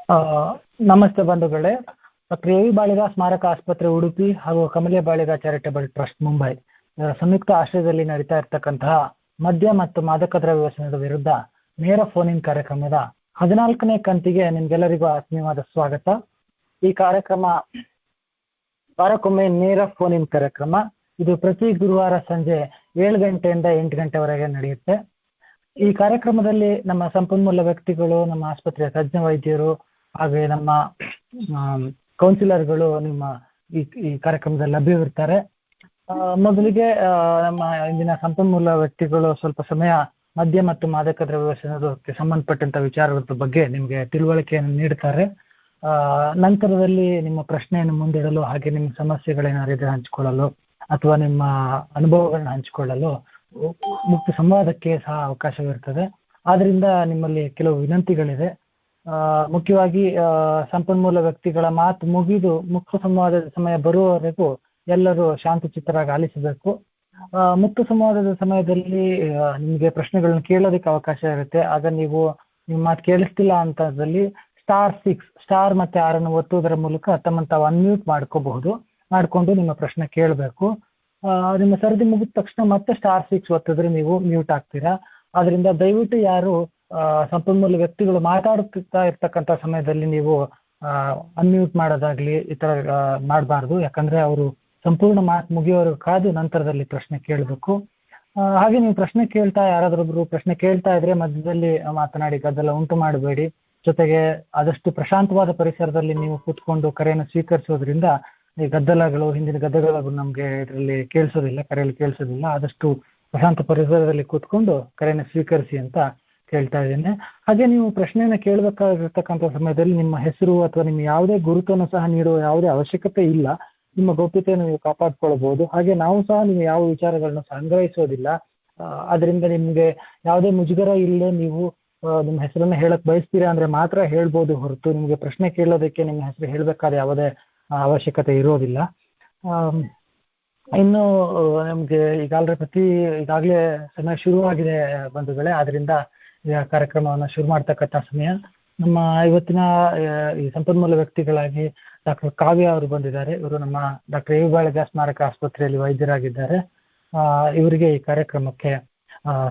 ಆ, ನಮಸ್ತೆ ಬಂಧುಗಳೇ. ಡಾಕ್ಟರ್ ಎ ವಿ ಬಾಳಿಗ ಸ್ಮಾರಕ ಆಸ್ಪತ್ರೆ ಉಡುಪಿ ಹಾಗೂ ಕಮಲೆ ಬಾಳಿಗ ಚಾರಿಟಬಲ್ ಟ್ರಸ್ಟ್ ಮುಂಬೈ ಇದರ ಸಂಯುಕ್ತ ಆಶ್ರಯದಲ್ಲಿ ನಡೀತಾ ಇರತಕ್ಕಂತಹ ಮದ್ಯ ಮತ್ತು ಮಾದಕ ದ್ರವ್ಯ ವ್ಯಸನದ ವಿರುದ್ಧ ನೇರ ಫೋನ್ ಇನ್ ಕಾರ್ಯಕ್ರಮದ 14ನೇ ಕಂತಿಗೆ ನಿಮ್ಗೆಲ್ಲರಿಗೂ ಆತ್ಮೀಯವಾದ ಸ್ವಾಗತ. ಈ ಕಾರ್ಯಕ್ರಮ ವಾರಕ್ಕೊಮ್ಮೆ ನೇರ ಫೋನ್ ಇನ್ ಕಾರ್ಯಕ್ರಮ. ಇದು ಪ್ರತಿ ಗುರುವಾರ ಸಂಜೆ 7 ಗಂಟೆಯಿಂದ 8 ಗಂಟೆವರೆಗೆ ನಡೆಯುತ್ತೆ. ಈ ಕಾರ್ಯಕ್ರಮದಲ್ಲಿ ನಮ್ಮ ಸಂಪನ್ಮೂಲ ವ್ಯಕ್ತಿಗಳು, ನಮ್ಮ ಆಸ್ಪತ್ರೆಯ ತಜ್ಞ ವೈದ್ಯರು ಹಾಗೆ ನಮ್ಮ ಕೌನ್ಸಿಲರ್ಗಳು ನಿಮ್ಮ ಈ ಕಾರ್ಯಕ್ರಮದಲ್ಲಿ ಲಭ್ಯವಿರ್ತಾರೆ. ಮೊದಲಿಗೆ ನಮ್ಮ ಇಂದಿನ ಸಂಪನ್ಮೂಲ ವ್ಯಕ್ತಿಗಳು ಸ್ವಲ್ಪ ಸಮಯ ಮದ್ಯ ಮತ್ತು ಮಾದಕ ದ್ರವ್ಯ ವ್ಯಸನಕ್ಕೆ ಸಂಬಂಧಪಟ್ಟಂತ ವಿಚಾರಗಳ ಬಗ್ಗೆ ನಿಮಗೆ ತಿಳುವಳಿಕೆಯನ್ನು ನೀಡ್ತಾರೆ. ನಂತರದಲ್ಲಿ ನಿಮ್ಮ ಪ್ರಶ್ನೆಯನ್ನು ಮುಂದಿಡಲು ಹಾಗೆ ನಿಮ್ಮ ಸಮಸ್ಯೆಗಳೇನಾದ್ರೂ ಹಂಚಿಕೊಳ್ಳಲು ಅಥವಾ ನಿಮ್ಮ ಅನುಭವಗಳನ್ನ ಹಂಚಿಕೊಳ್ಳಲು ಮುಕ್ತ ಸಂವಾದಕ್ಕೆ ಸಹ ಅವಕಾಶವಿರ್ತದೆ. ಆದ್ರಿಂದ ನಿಮ್ಮಲ್ಲಿ ಕೆಲವು ವಿನಂತಿಗಳಿದೆ. ಮುಖ್ಯವಾಗಿ ಸಂಪನ್ಮೂಲ ವ್ಯಕ್ತಿಗಳ ಮಾತು ಮುಗಿದು ಮುಕ್ತ ಸಂವಾದದ ಸಮಯ ಬರುವವರೆಗೂ ಎಲ್ಲರೂ ಶಾಂತಚಿತ್ತರಾಗಿ ಆಲಿಸಬೇಕು. ಮುಕ್ತ ಸಂವಾದದ ಸಮಯದಲ್ಲಿ ನಿಮಗೆ ಪ್ರಶ್ನೆಗಳನ್ನ ಕೇಳೋದಕ್ಕೆ ಅವಕಾಶ ಇರುತ್ತೆ. ಆಗ ನೀವು ನಿಮ್ಮ ಮಾತು ಕೇಳಿಸ್ತಿಲ್ಲ ಅಂತದಲ್ಲಿ ಸ್ಟಾರ್ ಮತ್ತೆ 6 ಒತ್ತುವುದರ ಮೂಲಕ ತಮ್ಮನ್ನು ತಾವು ಅನ್ಮ್ಯೂಟ್ ಮಾಡ್ಕೊಂಡು ನಿಮ್ಮ ಪ್ರಶ್ನೆ ಕೇಳಬೇಕು. ನಿಮ್ಮ ಸರದಿ ಮುಗಿದ ತಕ್ಷಣ ಮತ್ತೆ *6 ಒತ್ತಿದ್ರೆ ನೀವು ಮ್ಯೂಟ್ ಆಗ್ತೀರಾ. ಆದ್ರಿಂದ ದಯವಿಟ್ಟು ಯಾರು ಸಂಪನ್ಮೂಲ ವ್ಯಕ್ತಿಗಳು ಮಾತಾಡುತ್ತಾ ಇರ್ತಕ್ಕಂಥ ಸಮಯದಲ್ಲಿ ನೀವು ಅನ್ಮ್ಯೂಟ್ ಮಾಡೋದಾಗ್ಲಿ ಈ ತರ ಮಾಡಬಾರ್ದು. ಯಾಕಂದ್ರೆ ಅವರು ಸಂಪೂರ್ಣ ಮಾತು ಮುಗಿಯೋವರೆಗೂ ಕಾದು ನಂತರದಲ್ಲಿ ಪ್ರಶ್ನೆ ಕೇಳಬೇಕು. ಹಾಗೆ ನೀವು ಪ್ರಶ್ನೆ ಯಾರಾದ್ರೊಬ್ರು ಪ್ರಶ್ನೆ ಕೇಳ್ತಾ ಇದ್ರೆ ಮಧ್ಯದಲ್ಲಿ ಮಾತನಾಡಿ ಗದ್ದಲ ಉಂಟು ಮಾಡಬೇಡಿ. ಜೊತೆಗೆ ಆದಷ್ಟು ಪ್ರಶಾಂತವಾದ ಪರಿಸರದಲ್ಲಿ ನೀವು ಕೂತ್ಕೊಂಡು ಕರೆಯನ್ನು ಸ್ವೀಕರಿಸೋದ್ರಿಂದ ಈ ಹಿಂದಿನ ಗದ್ದಲಗಳು ನಮ್ಗೆ ಇದರಲ್ಲಿ ಕರೆಯಲ್ಲಿ ಕೇಳಿಸೋದಿಲ್ಲ. ಆದಷ್ಟು ಪ್ರಶಾಂತ ಪರಿಸರದಲ್ಲಿ ಕೂತ್ಕೊಂಡು ಕರೆಯನ್ನು ಸ್ವೀಕರಿಸಿ ಅಂತ ಕೇಳ್ತಾ ಇದ್ದೇನೆ. ಹಾಗೆ ನೀವು ಪ್ರಶ್ನೆಯನ್ನ ಕೇಳಬೇಕಾಗಿರ್ತಕ್ಕಂಥ ಸಮಯದಲ್ಲಿ ನಿಮ್ಮ ಹೆಸರು ಅಥವಾ ನಿಮ್ಮ ಯಾವುದೇ ಗುರುತನ್ನು ಸಹ ನೀಡುವ ಯಾವುದೇ ಅವಶ್ಯಕತೆ ಇಲ್ಲ. ನಿಮ್ಮ ಗೌಪ್ಯತೆಯನ್ನು ನೀವು ಕಾಪಾಡ್ಕೊಳ್ಬಹುದು. ಹಾಗೆ ನಾವು ಸಹ ನೀವು ಯಾವ ವಿಚಾರಗಳನ್ನು ಸಂಗ್ರಹಿಸೋದಿಲ್ಲ. ಅದರಿಂದ ನಿಮ್ಗೆ ಯಾವುದೇ ಮುಜುಗರ ಇಲ್ಲದೆ ನೀವು ನಿಮ್ಮ ಹೆಸರನ್ನ ಹೇಳಕ್ ಬಯಸ್ತೀರಾ ಅಂದ್ರೆ ಮಾತ್ರ ಹೇಳ್ಬೋದು ಹೊರತು ನಿಮ್ಗೆ ಪ್ರಶ್ನೆ ಕೇಳೋದಕ್ಕೆ ನಿಮ್ಮ ಹೆಸರು ಹೇಳ್ಬೇಕಾದ ಯಾವುದೇ ಅವಶ್ಯಕತೆ ಇರೋದಿಲ್ಲ. ಇನ್ನು ನಮ್ಗೆ ಈಗಾಗಲೇ ಸಮಯ ಶುರುವಾಗಿದೆ ಬಂಧುಗಳೇ. ಆದ್ರಿಂದ ಈ ಕಾರ್ಯಕ್ರಮವನ್ನು ಶುರು ಮಾಡ್ತಕ್ಕಂಥ ಸಮಯ. ನಮ್ಮ ಇವತ್ತಿನ ಈ ಸಂಪನ್ಮೂಲ ವ್ಯಕ್ತಿಗಳಾಗಿ ಡಾಕ್ಟರ್ ಕಾವ್ಯ ಅವರು ಬಂದಿದ್ದಾರೆ. ಇವರು ನಮ್ಮ ಡಾಕ್ಟರ್ ಎ ವಿ ಬಾಳಿಗ ಸ್ಮಾರಕ ಆಸ್ಪತ್ರೆಯಲ್ಲಿ ವೈದ್ಯರಾಗಿದ್ದಾರೆ. ಇವರಿಗೆ ಈ ಕಾರ್ಯಕ್ರಮಕ್ಕೆ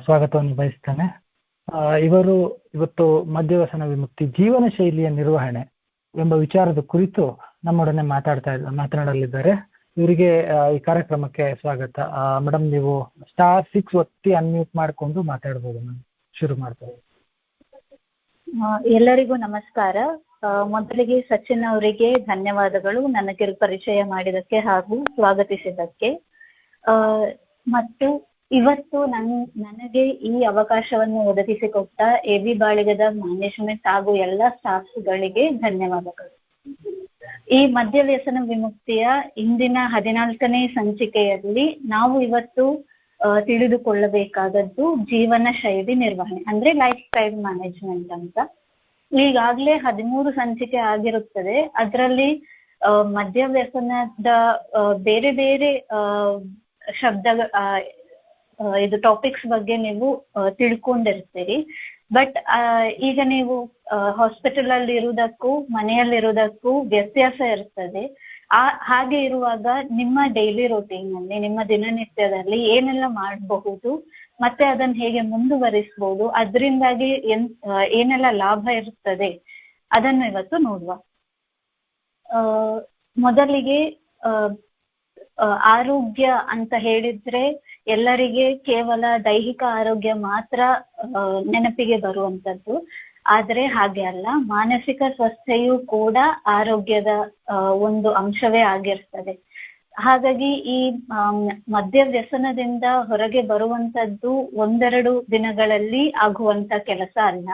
ಸ್ವಾಗತವನ್ನು ಬಯಸ್ತೇನೆ. ಇವರು ಇವತ್ತು ಮದ್ಯವ್ಯಸನ ವಿಮುಕ್ತಿ ಜೀವನ ಶೈಲಿಯ ನಿರ್ವಹಣೆ ಎಂಬ ವಿಚಾರದ ಕುರಿತು ನಮ್ಮೊಡನೆ ಮಾತನಾಡಲಿದ್ದಾರೆ. ಇವರಿಗೆ ಈ ಕಾರ್ಯಕ್ರಮಕ್ಕೆ ಸ್ವಾಗತ. ಮೇಡಮ್, ನೀವು *6 ಒತ್ತಿ ಅನ್ಮ್ಯೂಟ್ ಮಾಡಿಕೊಂಡು ಮಾತಾಡ್ಬೋದು. ಶುರು ಮಾಡ್ತಾರೆ. ಎಲ್ಲರಿಗೂ ನಮಸ್ಕಾರ. ಮೊದಲಿಗೆ ಸಚಿನ್ ಅವರಿಗೆ ಧನ್ಯವಾದಗಳು ನನಗೆ ಪರಿಚಯ ಮಾಡಿದಕ್ಕೆ ಹಾಗೂ ಸ್ವಾಗತಿಸಿದ್ದಕ್ಕೆ. ಮತ್ತು ಇವತ್ತು ನನಗೆ ಈ ಅವಕಾಶವನ್ನು ಒದಗಿಸಿಕೊಟ್ಟ ಎ ವಿ ಬಾಳಿಗದ ಮ್ಯಾನೇಜ್ಮೆಂಟ್ ಹಾಗೂ ಎಲ್ಲ ಸ್ಟಾಫ್ಗಳಿಗೆ ಧನ್ಯವಾದಗಳು. ಈ ಮದ್ಯ ವ್ಯಸನ ವಿಮುಕ್ತಿಯ ಇಂದಿನ 14ನೇ ಸಂಚಿಕೆಯಲ್ಲಿ ನಾವು ಇವತ್ತು ತಿಳಿದುಕೊಳ್ಳಬೇಕಾದದ್ದು ಜೀವನ ಶೈಲಿ ನಿರ್ವಹಣೆ, ಅಂದ್ರೆ ಲೈಫ್ ಸ್ಟೈಲ್ ಮ್ಯಾನೇಜ್ಮೆಂಟ್ ಅಂತ. ಈಗಾಗಲೇ 13 ಸಂಚಿಕೆ ಆಗಿರುತ್ತದೆ. ಅದರಲ್ಲಿ ಮದ್ಯ ವ್ಯಸನದ ಬೇರೆ ಬೇರೆ ಇದು ಟಾಪಿಕ್ಸ್ ಬಗ್ಗೆ ನೀವು ತಿಳ್ಕೊಂಡಿರ್ತೀರಿ. ಬಟ್ ಈಗ ನೀವು ಹಾಸ್ಪಿಟಲ್ ಅಲ್ಲಿ ಇರುವುದಕ್ಕೂ ಮನೆಯಲ್ಲಿರುವುದಕ್ಕೂ ವ್ಯತ್ಯಾಸ ಇರ್ತದೆ. ಹಾಗೆ ಇರುವಾಗ ನಿಮ್ಮ ಡೈಲಿ ರೂಟೀನ್ ಅಲ್ಲಿ, ನಿಮ್ಮ ದಿನನಿತ್ಯದಲ್ಲಿ ಏನೆಲ್ಲ ಮಾಡಬಹುದು ಮತ್ತೆ ಅದನ್ನ ಹೇಗೆ ಮುಂದುವರಿಸಬಹುದು, ಅದರಿಂದಾಗಿ ಏನೆಲ್ಲ ಲಾಭ ಇರ್ತದೆ ಅದನ್ನು ಇವತ್ತು ನೋಡುವ. ಮೊದಲಿಗೆ ಆರೋಗ್ಯ ಅಂತ ಹೇಳಿದ್ರೆ ಎಲ್ಲರಿಗೆ ಕೇವಲ ದೈಹಿಕ ಆರೋಗ್ಯ ಮಾತ್ರ ನೆನಪಿಗೆ ಬರುವಂತದ್ದು. ಆದ್ರೆ ಹಾಗೆ ಅಲ್ಲ, ಮಾನಸಿಕ ಸ್ವಸ್ಥತೆಯೂ ಕೂಡ ಆರೋಗ್ಯದ ಒಂದು ಅಂಶವೇ ಆಗಿರ್ತದೆ. ಹಾಗಾಗಿ ಈ ಮದ್ಯ ವ್ಯಸನದಿಂದ ಹೊರಗೆ ಬರುವಂತದ್ದು 1-2 ದಿನಗಳಲ್ಲಿ ಆಗುವಂತ ಕೆಲಸ ಅಲ್ಲ.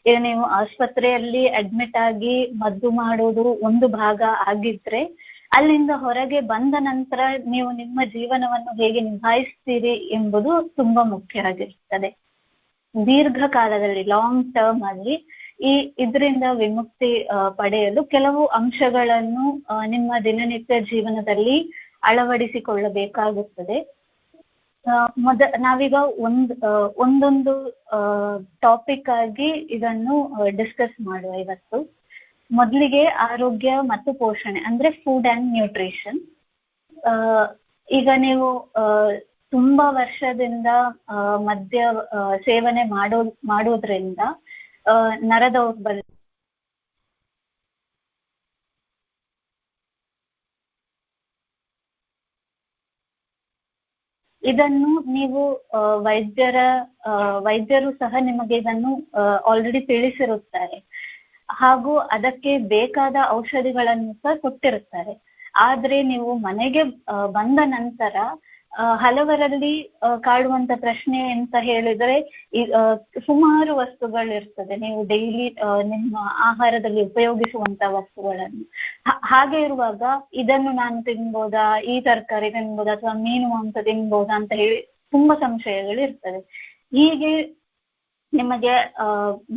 ಈಗ ನೀವು ಆಸ್ಪತ್ರೆಯಲ್ಲಿ ಅಡ್ಮಿಟ್ ಆಗಿ ಮದ್ದು ಮಾಡೋದು ಒಂದು ಭಾಗ ಆಗಿದ್ರೆ, ಅಲ್ಲಿಂದ ಹೊರಗೆ ಬಂದ ನಂತರ ನೀವು ನಿಮ್ಮ ಜೀವನವನ್ನು ಹೇಗೆ ನಿಭಾಯಿಸ್ತೀರಿ ಎಂಬುದು ತುಂಬಾ ಮುಖ್ಯ ಆಗಿರ್ತದೆ. ದೀರ್ಘಕಾಲದಲ್ಲಿ, ಲಾಂಗ್ ಟರ್ಮ್ ಅಲ್ಲಿ ಇದರಿಂದ ವಿಮುಕ್ತಿ ಪಡೆಯಲು ಕೆಲವು ಅಂಶಗಳನ್ನು ನಿಮ್ಮ ದಿನನಿತ್ಯ ಜೀವನದಲ್ಲಿ ಅಳವಡಿಸಿಕೊಳ್ಳಬೇಕಾಗುತ್ತದೆ. ನಾವೀಗ ಒಂದೊಂದು ಟಾಪಿಕ್ ಆಗಿ ಇದನ್ನು ಡಿಸ್ಕಸ್ ಮಾಡುವ ಇವತ್ತು. ಮೊದಲಿಗೆ ಆರೋಗ್ಯ ಮತ್ತು ಪೋಷಣೆ ಅಂದ್ರೆ ಫುಡ್ ಅಂಡ್ ನ್ಯೂಟ್ರಿಷನ್. ಈಗ ನೀವು ತುಂಬಾ ವರ್ಷದಿಂದ ಮದ್ಯ ಸೇವನೆ ಮಾಡೋದ್ರಿಂದ ನರದೌರ್ಬಲ್ಯ, ಇದನ್ನು ನೀವು ವೈದ್ಯರು ಸಹ ನಿಮಗೆ ಇದನ್ನು ಆಲ್ರೆಡಿ ತಿಳಿಸಿರುತ್ತಾರೆ, ಹಾಗೂ ಅದಕ್ಕೆ ಬೇಕಾದ ಔಷಧಿಗಳನ್ನು ಸಹ ಕೊಟ್ಟಿರುತ್ತಾರೆ. ಆದ್ರೆ ನೀವು ಮನೆಗೆ ಬಂದ ನಂತರ ಹಲವರಲ್ಲಿ ಕಾಡುವಂತ ಪ್ರಶ್ನೆ ಅಂತ ಹೇಳಿದ್ರೆ, ಸುಮಾರು ವಸ್ತುಗಳಿರ್ತದೆ ನೀವು ಡೈಲಿ ನಿಮ್ಮ ಆಹಾರದಲ್ಲಿ ಉಪಯೋಗಿಸುವಂತ ವಸ್ತುಗಳನ್ನು. ಹಾಗೆ ಇರುವಾಗ ಇದನ್ನು ನಾನು ತಿನ್ಬೋದಾ, ಈ ತರಕಾರಿ ತಿನ್ಬೋದಾ, ಅಥವಾ ಮೀನು ಮಾಂಸ ತಿನ್ಬೋದಾ ಅಂತ ಹೇಳಿ ತುಂಬಾ ಸಂಶಯಗಳಿರ್ತದೆ. ಹೀಗೆ ನಿಮಗೆ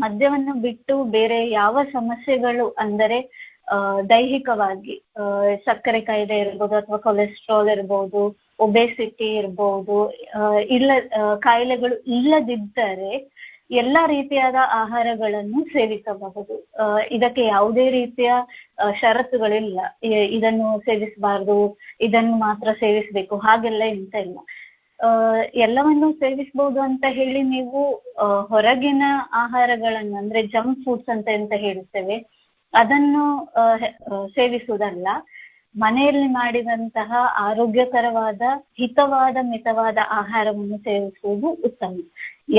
ಮದ್ಯವನ್ನು ಬಿಟ್ಟು ಬೇರೆ ಯಾವ ಸಮಸ್ಯೆಗಳು ಅಂದರೆ ದೈಹಿಕವಾಗಿ ಸಕ್ಕರೆ ಕಾಯಿಲೆ ಇರ್ಬೋದು, ಅಥವಾ ಕೊಲೆಸ್ಟ್ರಾಲ್ ಇರ್ಬೋದು, ಒಬೆಸಿಟಿ ಇರ್ಬೋದು, ಕಾಯಿಲೆಗಳು ಇಲ್ಲದಿದ್ದರೆ ಎಲ್ಲಾ ರೀತಿಯಾದ ಆಹಾರಗಳನ್ನು ಸೇವಿಸಬಹುದು. ಇದಕ್ಕೆ ಯಾವುದೇ ರೀತಿಯ ಷರತ್ತುಗಳಿಲ್ಲ, ಇದನ್ನು ಸೇವಿಸಬಾರ್ದು, ಇದನ್ನು ಮಾತ್ರ ಸೇವಿಸಬೇಕು, ಹಾಗೆಲ್ಲ ಎಂತ ಇಲ್ಲ. ಎಲ್ಲವನ್ನು ಸೇವಿಸಬಹುದು ಅಂತ ಹೇಳಿ ನೀವು ಹೊರಗಿನ ಆಹಾರಗಳನ್ನು ಅಂದ್ರೆ ಜಂಕ್ ಫುಡ್ಸ್ ಅಂತ ಹೇಳ್ತೇವೆ, ಅದನ್ನು ಸೇವಿಸುವುದಲ್ಲ. ಮನೆಯಲ್ಲಿ ಮಾಡಿದಂತಹ ಆರೋಗ್ಯಕರವಾದ, ಹಿತವಾದ, ಮಿತವಾದ ಆಹಾರವನ್ನು ಸೇವಿಸುವುದು ಉತ್ತಮ.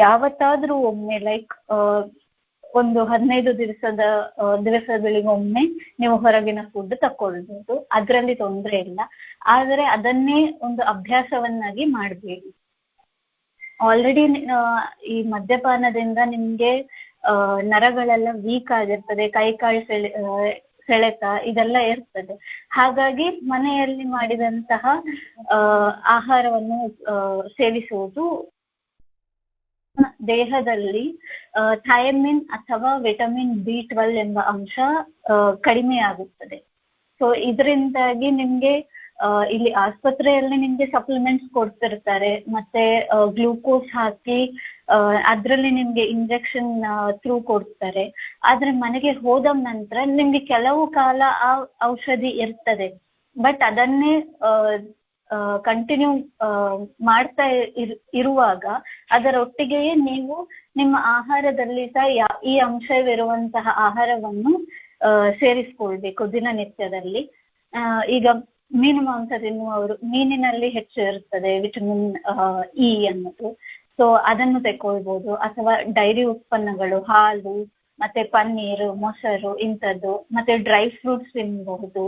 ಯಾವತ್ತಾದ್ರೂ ಒಮ್ಮೆ ಲೈಕ್ ಒಂದು 15 ದಿವಸಗಳಿಗೆ ಒಮ್ಮೆ ನೀವು ಹೊರಗಿನ ಫುಡ್ ತಕೊಳ್ಬಹುದು, ಅದರಲ್ಲಿ ತೊಂದರೆ ಇಲ್ಲ. ಆದರೆ ಅದನ್ನೇ ಒಂದು ಅಭ್ಯಾಸವನ್ನಾಗಿ ಮಾಡಬೇಡಿ. ಆಲ್ರೆಡಿ ಈ ಮದ್ಯಪಾನದಿಂದ ನಿಮ್ಗೆ ನರಗಳೆಲ್ಲ ವೀಕ್ ಆಗಿರ್ತದೆ, ಕೈಕಾಲು ಸೆಳೆತ ಇದೆಲ್ಲ ಇರ್ತದೆ. ಹಾಗಾಗಿ ಮನೆಯಲ್ಲಿ ಮಾಡಿದಂತಹ ಆಹಾರವನ್ನು ಸೇವಿಸುವುದು ದೇಹದಲ್ಲಿ ಥೈಮಿನ್ ಅಥವಾ ವಿಟಮಿನ್ B12 ಎಂಬ ಅಂಶ ಕಡಿಮೆ ಆಗುತ್ತದೆ. ಸೊ ಇದರಿಂದಾಗಿ ನಿಮ್ಗೆ ಇಲ್ಲಿ ಆಸ್ಪತ್ರೆಯಲ್ಲಿ ನಿಮ್ಗೆ ಸಪ್ಲಿಮೆಂಟ್ಸ್ ಕೊಡ್ತಿರ್ತಾರೆ, ಮತ್ತೆ ಗ್ಲೂಕೋಸ್ ಹಾಕಿ ಅದ್ರಲ್ಲಿ ನಿಮ್ಗೆ ಇಂಜೆಕ್ಷನ್ ಥ್ರೂ ಕೊಡ್ತಾರೆ. ಆದ್ರೆ ಮನೆಗೆ ಹೋದ ನಂತರ ನಿಮ್ಗೆ ಕೆಲವು ಕಾಲ ಆ ಔಷಧಿ ಇರ್ತದೆ, ಬಟ್ ಅದನ್ನೇ ಕಂಟಿನ್ಯೂ ಮಾಡ್ತಾ ಇರುವಾಗ ಅದರೊಟ್ಟಿಗೆಯೇ ನೀವು ನಿಮ್ಮ ಆಹಾರದಲ್ಲಿ ಸಹ ಈ ಅಂಶವಿರುವಂತಹ ಆಹಾರವನ್ನು ಸೇರಿಸ್ಕೊಳ್ಬೇಕು ದಿನನಿತ್ಯದಲ್ಲಿ. ಈಗ ಮೀನು ಮಾಂಸ ತಿನ್ನುವವರು, ಮೀನಿನಲ್ಲಿ ಹೆಚ್ಚು ಇರ್ತದೆ ವಿಟಮಿನ್ ಇ ಅನ್ನೋದು, ಸೊ ಅದನ್ನು ತೆಕೊಳ್ಬಹುದು. ಅಥವಾ ಡೈರಿ ಉತ್ಪನ್ನಗಳು, ಹಾಲು, ಮತ್ತೆ ಪನ್ನೀರು, ಮೊಸರು ಇಂಥದ್ದು, ಮತ್ತೆ ಡ್ರೈ ಫ್ರೂಟ್ಸ್ ತಿನ್ಬಹುದು,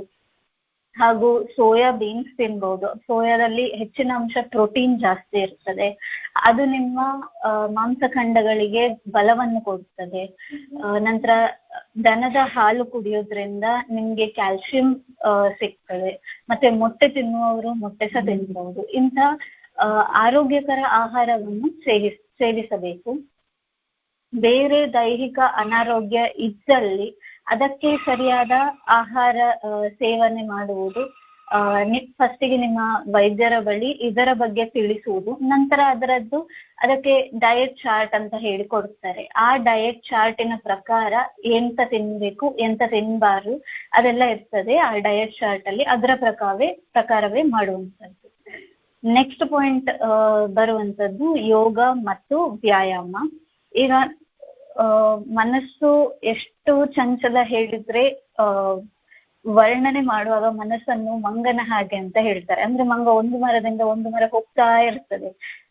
ಹಾಗೂ ಸೋಯಾ ಬೀನ್ಸ್ ತಿನ್ಬಹುದು. ಸೋಯಾದಲ್ಲಿ ಹೆಚ್ಚಿನ ಅಂಶ ಪ್ರೋಟೀನ್ ಜಾಸ್ತಿ ಇರ್ತದೆ, ಅದು ನಿಮ್ಮ ಮಾಂಸಖಂಡಗಳಿಗೆ ಬಲವನ್ನು ಕೊಡ್ತದೆ. ನಂತರ ದನದ ಹಾಲು ಕುಡಿಯೋದ್ರಿಂದ ನಿಮ್ಗೆ ಕ್ಯಾಲ್ಸಿಯಂ ಸಿಗ್ತದೆ. ಮತ್ತೆ ಮೊಟ್ಟೆ ತಿನ್ನುವವರು ಮೊಟ್ಟೆ ಸಹ ತಿನ್ಬಹುದು. ಇಂಥ ಆರೋಗ್ಯಕರ ಆಹಾರವನ್ನು ಸೇವಿಸಬೇಕು. ಬೇರೆ ದೈಹಿಕ ಅನಾರೋಗ್ಯ ಇದ್ದಲ್ಲಿ ಅದಕ್ಕೆ ಸರಿಯಾದ ಆಹಾರ ಸೇವನೆ ಮಾಡುವುದು, ಫಸ್ಟಿಗೆ ನಿಮ್ಮ ವೈದ್ಯರ ಬಳಿ ಇದರ ಬಗ್ಗೆ ತಿಳಿಸುವುದು, ನಂತರ ಅದಕ್ಕೆ ಡಯಟ್ ಚಾರ್ಟ್ ಅಂತ ಹೇಳಿ ಕೊಡ್ತಾರೆ. ಆ ಡಯಟ್ ಚಾರ್ಟಿನ ಪ್ರಕಾರ ಎಂತ ತಿನ್ಬೇಕು, ಎಂತ ತಿನ್ಬಾರ್ದು ಅದೆಲ್ಲ ಇರ್ತದೆ ಆ ಡಯಟ್ ಚಾರ್ಟ್ ಅಲ್ಲಿ. ಅದರ ಪ್ರಕಾರವೇ ಮಾಡುವಂಥದ್ದು. ನೆಕ್ಸ್ಟ್ ಪಾಯಿಂಟ್ ಬರುವಂಥದ್ದು ಯೋಗ ಮತ್ತು ವ್ಯಾಯಾಮ. ಈಗ ಮನಸ್ಸು ಎಷ್ಟು ಚಂಚಲ ಹೇಳಿದ್ರೆ ವರ್ಣನೆ ಮಾಡುವಾಗ ಮನಸ್ಸನ್ನು ಮಂಗನ ಹಾಗೆ ಅಂತ ಹೇಳ್ತಾರೆ. ಅಂದ್ರೆ ಮಂಗ ಒಂದು ಮರದಿಂದ ಒಂದು ಮರ ಹೋಗ್ತಾ ಇರ್ತದೆ,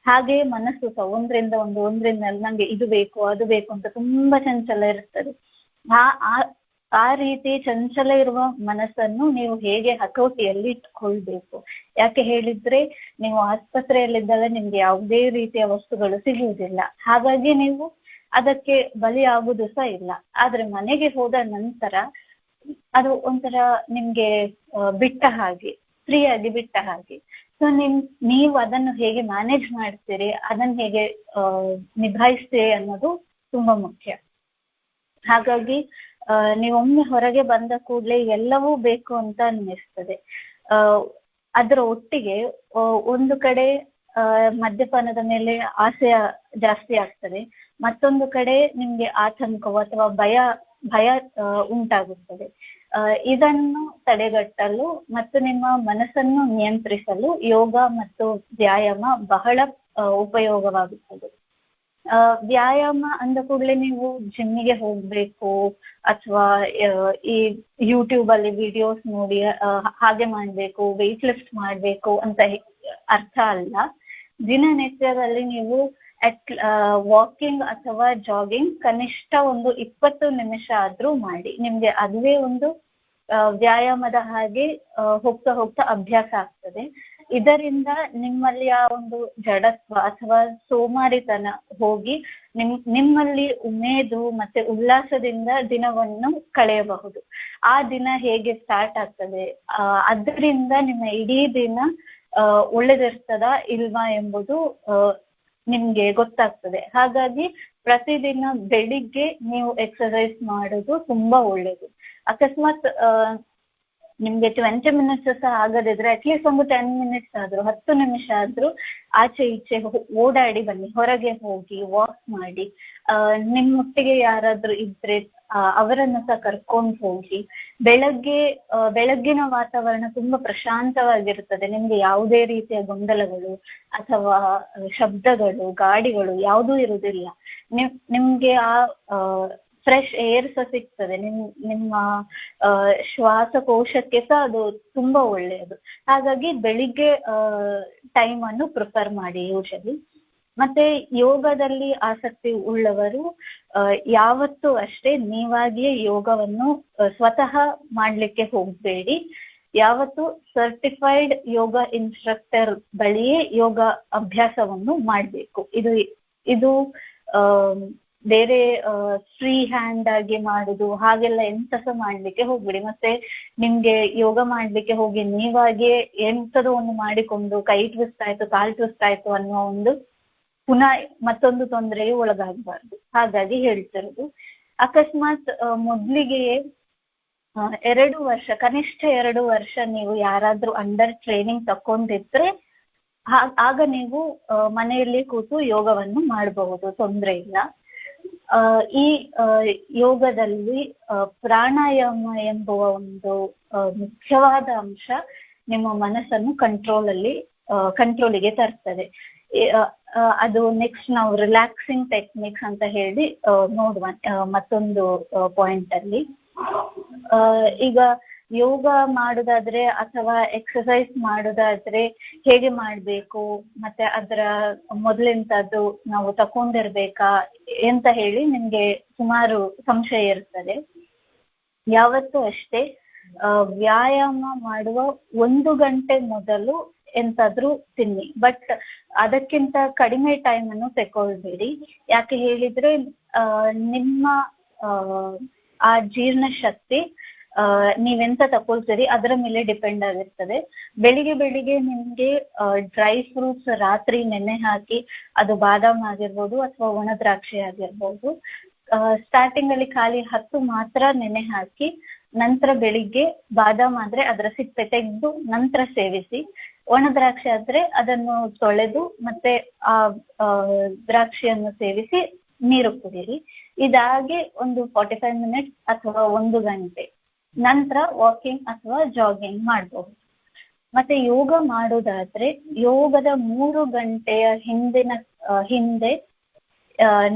ಹಾಗೆ ಮನಸ್ಸು ಸಹ ಒಂದ್ರಿಂದ ನಂಗೆ ಇದು ಬೇಕು ಅದು ಬೇಕು ಅಂತ ತುಂಬಾ ಚಂಚಲ ಇರ್ತದೆ. ಆ ರೀತಿ ಚಂಚಲ ಇರುವ ಮನಸ್ಸನ್ನು ನೀವು ಹೇಗೆ ಹತೋಟಿಯಲ್ಲಿ ಇಟ್ಕೊಳ್ಬೇಕು. ಯಾಕೆ ಹೇಳಿದ್ರೆ ನೀವು ಆಸ್ಪತ್ರೆಯಲ್ಲಿದ್ದಾಗ ನಿಮ್ಗೆ ಯಾವುದೇ ರೀತಿಯ ವಸ್ತುಗಳು ಸಿಗುವುದಿಲ್ಲ, ಹಾಗಾಗಿ ನೀವು ಅದಕ್ಕೆ ಬಲಿಯಾಗುವುದು ಸಹ ಇಲ್ಲ. ಆದ್ರೆ ಮನೆಗೆ ಹೋದ ನಂತರ ಅದು ಒಂಥರ ನಿಮ್ಗೆ ಬಿಟ್ಟ ಹಾಗೆ, ಫ್ರೀಯಾಗಿ ಬಿಟ್ಟ ಹಾಗೆ. ಸೊ ನೀವು ಅದನ್ನು ಹೇಗೆ ಮ್ಯಾನೇಜ್ ಮಾಡ್ತೀರಿ, ಅದನ್ನು ಹೇಗೆ ನಿಭಾಯಿಸ್ತೀರಿ ಅನ್ನೋದು ತುಂಬಾ ಮುಖ್ಯ. ಹಾಗಾಗಿ ನೀವೊಮ್ಮೆ ಹೊರಗೆ ಬಂದ ಕೂಡಲೇ ಎಲ್ಲವೂ ಬೇಕು ಅಂತ ಅನ್ನಿಸ್ತದೆ. ಅದರ ಒಟ್ಟಿಗೆ ಒಂದು ಕಡೆ ಮದ್ಯಪಾನದ ಮೇಲೆ ಆಸೆ ಜಾಸ್ತಿ ಆಗ್ತದೆ, ಮತ್ತೊಂದು ಕಡೆ ನಿಮ್ಗೆ ಆತಂಕವು ಅಥವಾ ಭಯ ಭಯ ಉಂಟಾಗುತ್ತದೆ. ಇದನ್ನು ತಡೆಗಟ್ಟಲು ಮತ್ತು ನಿಮ್ಮ ಮನಸ್ಸನ್ನು ನಿಯಂತ್ರಿಸಲು ಯೋಗ ಮತ್ತು ವ್ಯಾಯಾಮ ಬಹಳ ಉಪಯೋಗವಾಗುತ್ತದೆ. ವ್ಯಾಯಾಮ ಅಂದ ಕೂಡಲೇ ನೀವು ಜಿಮ್ಮಿಗೆ ಹೋಗ್ಬೇಕು ಅಥವಾ ಈ ಯೂಟ್ಯೂಬ್ ಅಲ್ಲಿ ವಿಡಿಯೋಸ್ ನೋಡಿ ಹಾಗೆ ಮಾಡ್ಬೇಕು, ವೆಯ್ಟ್ ಲಿಫ್ಟ್ ಮಾಡ್ಬೇಕು ಅಂತ ಅರ್ಥ ಅಲ್ಲ. ದಿನನಿತ್ಯದಲ್ಲಿ ನೀವು ವಾಕಿಂಗ್ ಅಥವಾ ಜಾಗಿಂಗ್ ಕನಿಷ್ಠ ಒಂದು 20 ನಿಮಿಷ ಆದ್ರೂ ಮಾಡಿ. ನಿಮ್ಗೆ ಅದುವೇ ಒಂದು ವ್ಯಾಯಾಮದ ಹಾಗೆ ಹೋಗ್ತಾ ಹೋಗ್ತಾ ಅಭ್ಯಾಸ ಆಗ್ತದೆ. ಇದರಿಂದ ನಿಮ್ಮಲ್ಲಿ ಆ ಒಂದು ಜಡತ್ವ ಅಥವಾ ಸೋಮಾರಿತನ ಹೋಗಿ ನಿಮ್ಮಲ್ಲಿ ಉಮೇದು ಮತ್ತೆ ಉಲ್ಲಾಸದಿಂದ ದಿನವನ್ನು ಕಳೆಯಬಹುದು. ಆ ದಿನ ಹೇಗೆ ಸ್ಟಾರ್ಟ್ ಆಗ್ತದೆ, ಅದರಿಂದ ನಿಮ್ಮ ಇಡೀ ದಿನ ಒಳ್ಳೆದಿರ್ತದ ಇಲ್ವಾ ಎಂಬುದು ನಿಮ್ಗೆ ಗೊತ್ತಾಗ್ತದೆ. ಹಾಗಾಗಿ ಪ್ರತಿದಿನ ಬೆಳಿಗ್ಗೆ ನೀವು ಎಕ್ಸರ್ಸೈಸ್ ಮಾಡೋದು ತುಂಬಾ ಒಳ್ಳೇದು. ಅಕಸ್ಮಾತ್ ನಿಮ್ಗೆ 20 ಮಿನಿಟ್ಸ್ ಸಹ ಆಗದಿದ್ರೆ ಅಟ್ಲೀಸ್ಟ್ ಒಂದು 10 ಮಿನಿಟ್ಸ್ ಆದ್ರೂ 10 ನಿಮಿಷ ಆದ್ರೂ ಆಚೆ ಈಚೆ ಓಡಾಡಿ ಬನ್ನಿ, ಹೊರಗೆ ಹೋಗಿ ವಾಕ್ ಮಾಡಿ. ನಿಮ್ಮೊಟ್ಟಿಗೆ ಯಾರಾದ್ರೂ ಇದ್ರೆ ಅವರನ್ನು ಸಹ ಕರ್ಕೊಂಡು ಹೋಗಿ. ಬೆಳಗ್ಗಿನ ವಾತಾವರಣ ತುಂಬಾ ಪ್ರಶಾಂತವಾಗಿರುತ್ತದೆ. ನಿಮ್ಗೆ ಯಾವುದೇ ರೀತಿಯ ಗೊಂದಲಗಳು ಅಥವಾ ಶಬ್ದಗಳು, ಗಾಡಿಗಳು ಯಾವುದೂ ಇರುವುದಿಲ್ಲ. ನಿಮ್ಗೆ ಆ ಫ್ರೆಶ್ ಏರ್ ಸಹ ಸಿಗ್ತದೆ. ನಿಮ್ಮ ಶ್ವಾಸಕೋಶಕ್ಕೆ ಸಹ ಅದು ತುಂಬಾ ಒಳ್ಳೆಯದು. ಹಾಗಾಗಿ ಬೆಳಿಗ್ಗೆ ಟೈಮ್ ಅನ್ನು ಪ್ರಿಫರ್ ಮಾಡಿ ಯೂಶಲಿ. ಮತ್ತೆ ಯೋಗದಲ್ಲಿ ಆಸಕ್ತಿ ಉಳ್ಳವರು ಯಾವತ್ತೂ ಅಷ್ಟೇ ನೀವಾಗಿಯೇ ಯೋಗವನ್ನು ಸ್ವತಃ ಮಾಡ್ಲಿಕ್ಕೆ ಹೋಗಬೇಡಿ. ಯಾವತ್ತು ಸರ್ಟಿಫೈಡ್ ಯೋಗ ಇನ್ಸ್ಟ್ರಕ್ಟರ್ ಬಳಿಯೇ ಯೋಗ ಅಭ್ಯಾಸವನ್ನು ಮಾಡಬೇಕು. ಇದು ಬೇರೆ ಫ್ರೀ ಹ್ಯಾಂಡ್ ಆಗಿ ಮಾಡುದು ಹಾಗೆಲ್ಲ ಎಂತ ಸಹ ಮಾಡ್ಲಿಕ್ಕೆ ಹೋಗ್ಬೇಡಿ. ಮತ್ತೆ ನಿಮ್ಗೆ ಯೋಗ ಮಾಡ್ಲಿಕ್ಕೆ ಹೋಗಿ ನೀವಾಗಿಯೇ ಎಂತದೋ ಒಂದು ಮಾಡಿಕೊಂಡು ಕೈ ಟ್ವಿಸ್ಟ್ ಆಯ್ತು, ಕಾಲು ಟ್ವಿಸ್ಟ್ ಆಯ್ತು ಅನ್ನೋ ಒಂದು ಪುನಃ ಮತ್ತೊಂದು ತೊಂದರೆಗೆ ಒಳಗಾಗಬಾರ್ದು. ಹಾಗಾಗಿ ಹೇಳ್ತಿರೋದು, ಅಕಸ್ಮಾತ್ ಮೊದ್ಲಿಗೆಯೇ 2 ವರ್ಷ, ಕನಿಷ್ಠ 2 ವರ್ಷ ನೀವು ಯಾರಾದ್ರೂ ಅಂಡರ್ ಟ್ರೈನಿಂಗ್ ತಕೊಂಡಿದ್ರೆ ಆಗ ನೀವು ಮನೆಯಲ್ಲಿ ಕೂತು ಯೋಗವನ್ನು ಮಾಡಬಹುದು, ತೊಂದರೆ ಇಲ್ಲ. ಈ ಯೋಗದಲ್ಲಿ ಪ್ರಾಣಾಯಾಮ ಎಂಬುವ ಒಂದು ಮುಖ್ಯವಾದ ಅಂಶ ನಿಮ್ಮ ಮನಸ್ಸನ್ನು ಕಂಟ್ರೋಲಿಗೆ ತರ್ತದೆ. ಅದು ನೆಕ್ಸ್ಟ್ ನಾವು ರಿಲ್ಯಾಕ್ಸಿಂಗ್ ಟೆಕ್ನಿಕ್ಸ್ ಅಂತ ಹೇಳಿ ನೋಡುವ ಮತ್ತೊಂದು ಪಾಯಿಂಟ್ ಅಲ್ಲಿ. ಈಗ ಯೋಗ ಮಾಡುದಾದ್ರೆ ಅಥವಾ ಎಕ್ಸಸೈಸ್ ಮಾಡುದಾದ್ರೆ ಹೇಗೆ ಮಾಡ್ಬೇಕು, ಮತ್ತೆ ಅದರ ಮೊದಲಿಂದದ್ದು ನಾವು ತಕೊಂಡಿರ್ಬೇಕಾ ಅಂತ ಹೇಳಿ ನಿಮ್ಗೆ ಸುಮಾರು ಸಂಶಯ ಇರ್ತದೆ. ಯಾವತ್ತೂ ಅಷ್ಟೇ ವ್ಯಾಯಾಮ ಮಾಡುವ 1 ಗಂಟೆ ಮೊದಲು ಎಂತಾದ್ರೂ ತಿನ್ನಿ, ಬಟ್ ಅದಕ್ಕಿಂತ ಕಡಿಮೆ ಟೈಮ್ ಅನ್ನು ತಗೊಳ್ಬೇಡಿ. ಯಾಕೆ ಹೇಳಿದ್ರೆ ನಿಮ್ಮ ಆ ಜೀರ್ಣ ಶಕ್ತಿ ನೀವೆಂತ ತಕೊಳ್ತೀರಿ ಅದರ ಮೇಲೆ ಡಿಪೆಂಡ್ ಆಗಿರ್ತದೆ. ಬೆಳಿಗ್ಗೆ ನಿಮ್ಗೆ ಡ್ರೈ ಫ್ರೂಟ್ಸ್ ರಾತ್ರಿ ನೆನೆ ಹಾಕಿ, ಅದು ಬಾದಾಮ್ ಆಗಿರ್ಬೋದು ಅಥವಾ ಒಣ ದ್ರಾಕ್ಷಿ ಆಗಿರ್ಬೋದು, ಸ್ಟಾರ್ಟಿಂಗ್ ಅಲ್ಲಿ ಖಾಲಿ 10 ಮಾತ್ರ ನೆನೆ ಹಾಕಿ ನಂತರ ಬೆಳಿಗ್ಗೆ ಬಾದಾಮ್ ಆದ್ರೆ ಅದರ ಸಿಪ್ಪೆ ತೆಗೆದು ನಂತರ ಸೇವಿಸಿ. ಒಣ ದ್ರಾಕ್ಷಿ ಆದ್ರೆ ಅದನ್ನು ತೊಳೆದು ಮತ್ತೆ ಆ ದ್ರಾಕ್ಷಿಯನ್ನು ಸೇವಿಸಿ ನೀರು ಕುಡಿಯಿರಿ. ಇದಾಗಿ ಒಂದು 45 ಮಿನಿಟ್ಸ್ ಅಥವಾ 1 ಗಂಟೆ ನಂತರ ವಾಕಿಂಗ್ ಅಥವಾ ಜಾಗಿಂಗ್ ಮಾಡಬಹುದು. ಮತ್ತೆ ಯೋಗ ಮಾಡೋದಾದ್ರೆ ಯೋಗದ 3 ಗಂಟೆಯ ಹಿಂದೆ